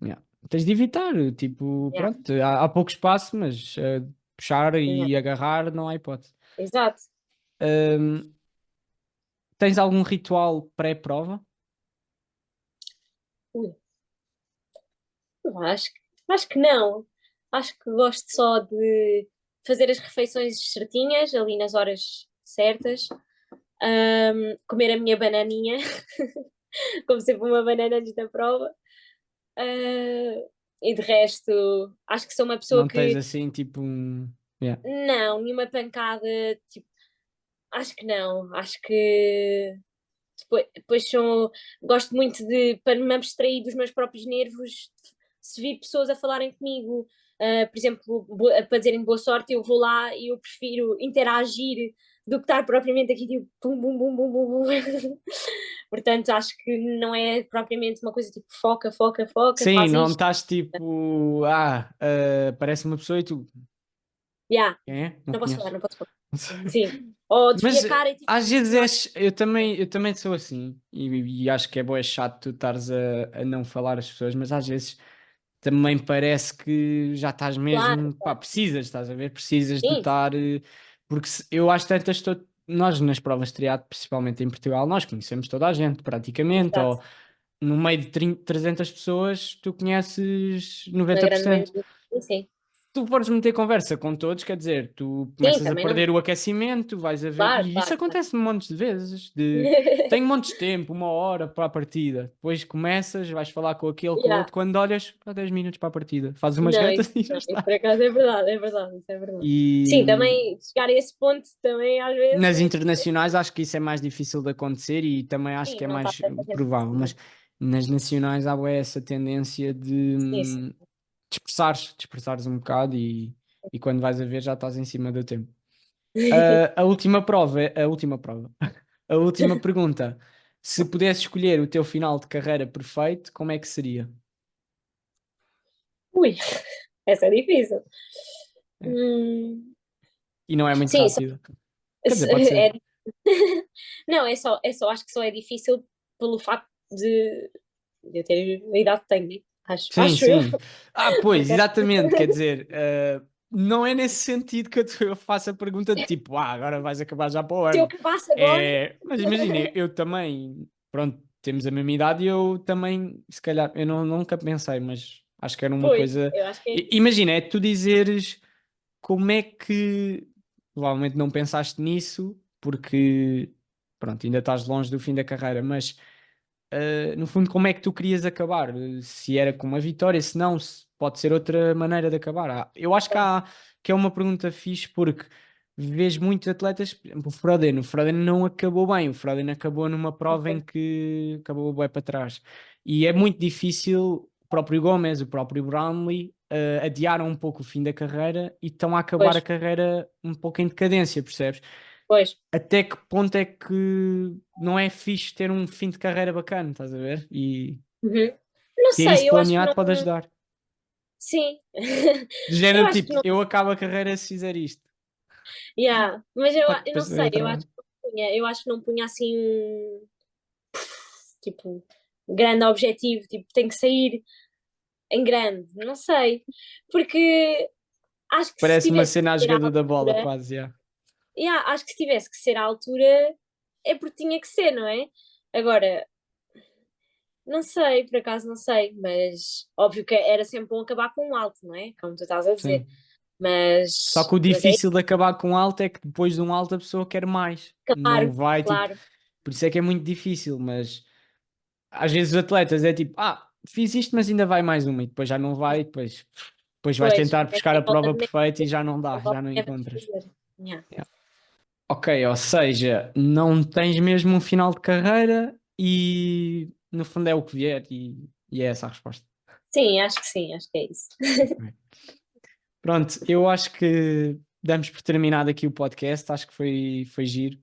Yeah. Tens de evitar, tipo, Yeah, pronto, há pouco espaço, mas puxar yeah, e agarrar não há hipótese. exato. Hum, tens algum ritual pré-prova? Ui, eu acho que não. Acho que gosto só de fazer as refeições certinhas, ali nas horas certas, comer a minha bananinha, como sempre uma banana antes da prova. E de resto, acho que sou uma pessoa Não tens que assim, tipo, um... Yeah. não, nenhuma pancada, tipo, acho que não. Acho que depois gosto muito de, para me abstrair dos meus próprios nervos, se vir pessoas a falarem comigo, por exemplo, para dizerem boa sorte, eu vou lá e eu prefiro interagir do que estar propriamente aqui tipo bum bum bum bum bum, bum. Portanto, acho que não é propriamente uma coisa tipo foca, foca, foca, Sim, faz não isto. estás tipo, parece uma pessoa e tu, Yeah, quem é? Não não posso falar, conheço. não posso falar. Sim. Ou desvia Mas a cara e tipo, às vezes não há- eu também sou assim e acho que é bué chato tu estares a não falar às pessoas, mas às vezes também parece que já estás claro, mesmo, pá, claro. precisas, estás a ver? Precisas de Sim, estar, porque eu acho tantas, nós nas provas de triatlo, principalmente em Portugal, nós conhecemos toda a gente praticamente, exato. ou no meio de 300 pessoas tu conheces Na grande 90%. maioria. Sim, Tu fores meter conversa com todos, quer dizer, tu sim, começas a também não. perder o aquecimento, vais a ver, Claro, e isso claro, claro. acontece montes de vezes, de tenho montes de tempo, 1 hora para a partida, depois começas, vais falar com aquele, com o Yeah. outro, quando olhas, há 10 minutos para a partida, fazes umas Não, retas e já isso está. por acaso é verdade, isso é verdade. Sim, E também chegar a esse ponto também às vezes nas é internacionais acho que isso é mais difícil de acontecer e também acho que sim, é não está mais tanta gente provável, mas assim. nas nacionais há bué essa tendência de Sim, sim. dispersares um bocado e quando vais a ver já estás em cima do tempo. A última prova, a última prova, a última pergunta. Se pudesse escolher o teu final de carreira perfeito, como é que seria? Ui, essa é difícil. É. Hum, E não é muito sim, rápido. Quer dizer, pode ser. é, não, acho que só é difícil pelo facto de eu ter a idade que tenho, né? Sim, Acho eu. sim. Pois, Porque exatamente. Quer dizer, não é nesse sentido que eu faço a pergunta de tipo, agora vais acabar já para o se eu ano. acabasse agora, Mas imagina, eu também, pronto, temos a mesma idade e eu também, se calhar, eu nunca pensei, mas acho que era uma pois, coisa. eu acho que é isso. Imagina, é tu dizeres. Como é que provavelmente não pensaste nisso, porque pronto, ainda estás longe do fim da carreira, mas no fundo, como é que tu querias acabar? Se era com uma vitória, se não, se pode ser outra maneira de acabar. Eu acho que é uma pergunta fixe porque vês muitos atletas, por exemplo, o Frodeno não acabou bem, o Frodeno acabou numa prova em que acabou bem para trás. E é muito difícil, o próprio Gomes, o próprio Brownlee, adiaram um pouco o fim da carreira e estão a acabar Pois, a carreira um pouco em decadência, percebes? pois. Até que ponto é que não é fixe ter um fim de carreira bacana, estás a ver? E Uhum. Não ter isso sei, eu acho que planeado não. pode ajudar. Sim. Do Eu género acho que tipo, não. eu acabo a carreira se fizer isto. Yeah. Mas eu não Depois sei, eu outra acho vez. que não punha, eu acho que não punha assim um tipo grande objetivo, tipo, tem que sair em grande, não sei. Porque acho que se Parece uma tivesse cena à que ser à jogada da bola, altura, quase, já. yeah, acho que se tivesse que ser à altura é porque tinha que ser, não é? Agora, não sei, por acaso não sei, mas óbvio que era sempre bom acabar com um alto, não é? Como tu estás a dizer. Sim. Só que o Mas é difícil de acabar com alto é que depois de um alto a pessoa quer mais. Não claro, vai, tipo, claro. por isso é que é muito difícil, mas às vezes os atletas é tipo, fiz isto, mas ainda vai mais uma, e depois já não vai, e depois vais Pois, tentar buscar a volta prova de neve, perfeita e já não dá, volta já não de neve a encontras. fazer. Yeah. Yeah. Ok, ou seja, não tens mesmo um final de carreira e no fundo é o que vier e é essa a resposta. Sim, acho que é isso. Ok. Pronto, eu acho que damos por terminado aqui o podcast, acho que foi giro.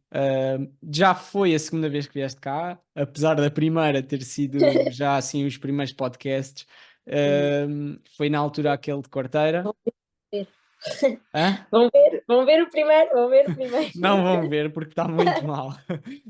Já foi a segunda vez que vieste cá, apesar da primeira ter sido já assim os primeiros podcasts. Hum. Foi na altura aquele de quarteira. Vamos ver. Hã? Vão ver o primeiro, vão ver o primeiro. Não vão ver porque está muito mal.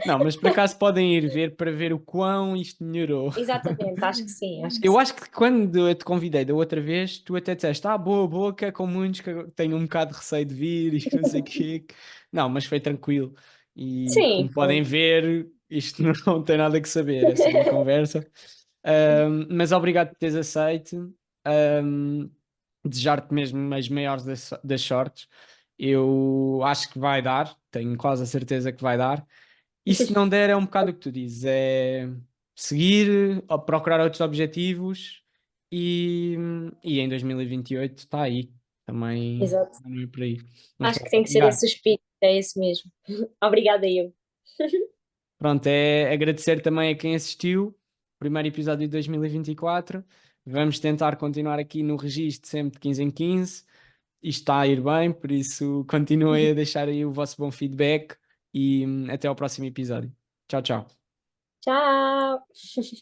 Não, mas por acaso podem ir ver para ver o quão isto melhorou. Exatamente, acho que sim, acho que Eu sim. acho que quando eu te convidei da outra vez, tu até disseste, boa, boa, que é com muitos que eu tenho um bocado de receio de vir e não sei o quê. Não, mas foi tranquilo. E Sim, como foi. podem ver, isto não tem nada que saber, é só uma conversa. Mas obrigado por teres aceito. Um, Desejar-te mesmo as maiores das sortes. Eu acho que vai dar, tenho quase a certeza que vai dar. E se não der, é um bocado o que tu dizes, é seguir, ou procurar outros objetivos e, e em 2028 está aí, Exato. também por aí. Mas Acho que pronto, tem que ser obrigado. esse o espírito, é esse mesmo. Obrigada, eu. Pronto, é agradecer também a quem assistiu, o primeiro episódio de 2024. Vamos tentar continuar aqui no registro sempre de 15 em 15. Isto está a ir bem, por isso continuem a deixar aí o vosso bom feedback e até ao próximo episódio. Tchau, tchau. Tchau!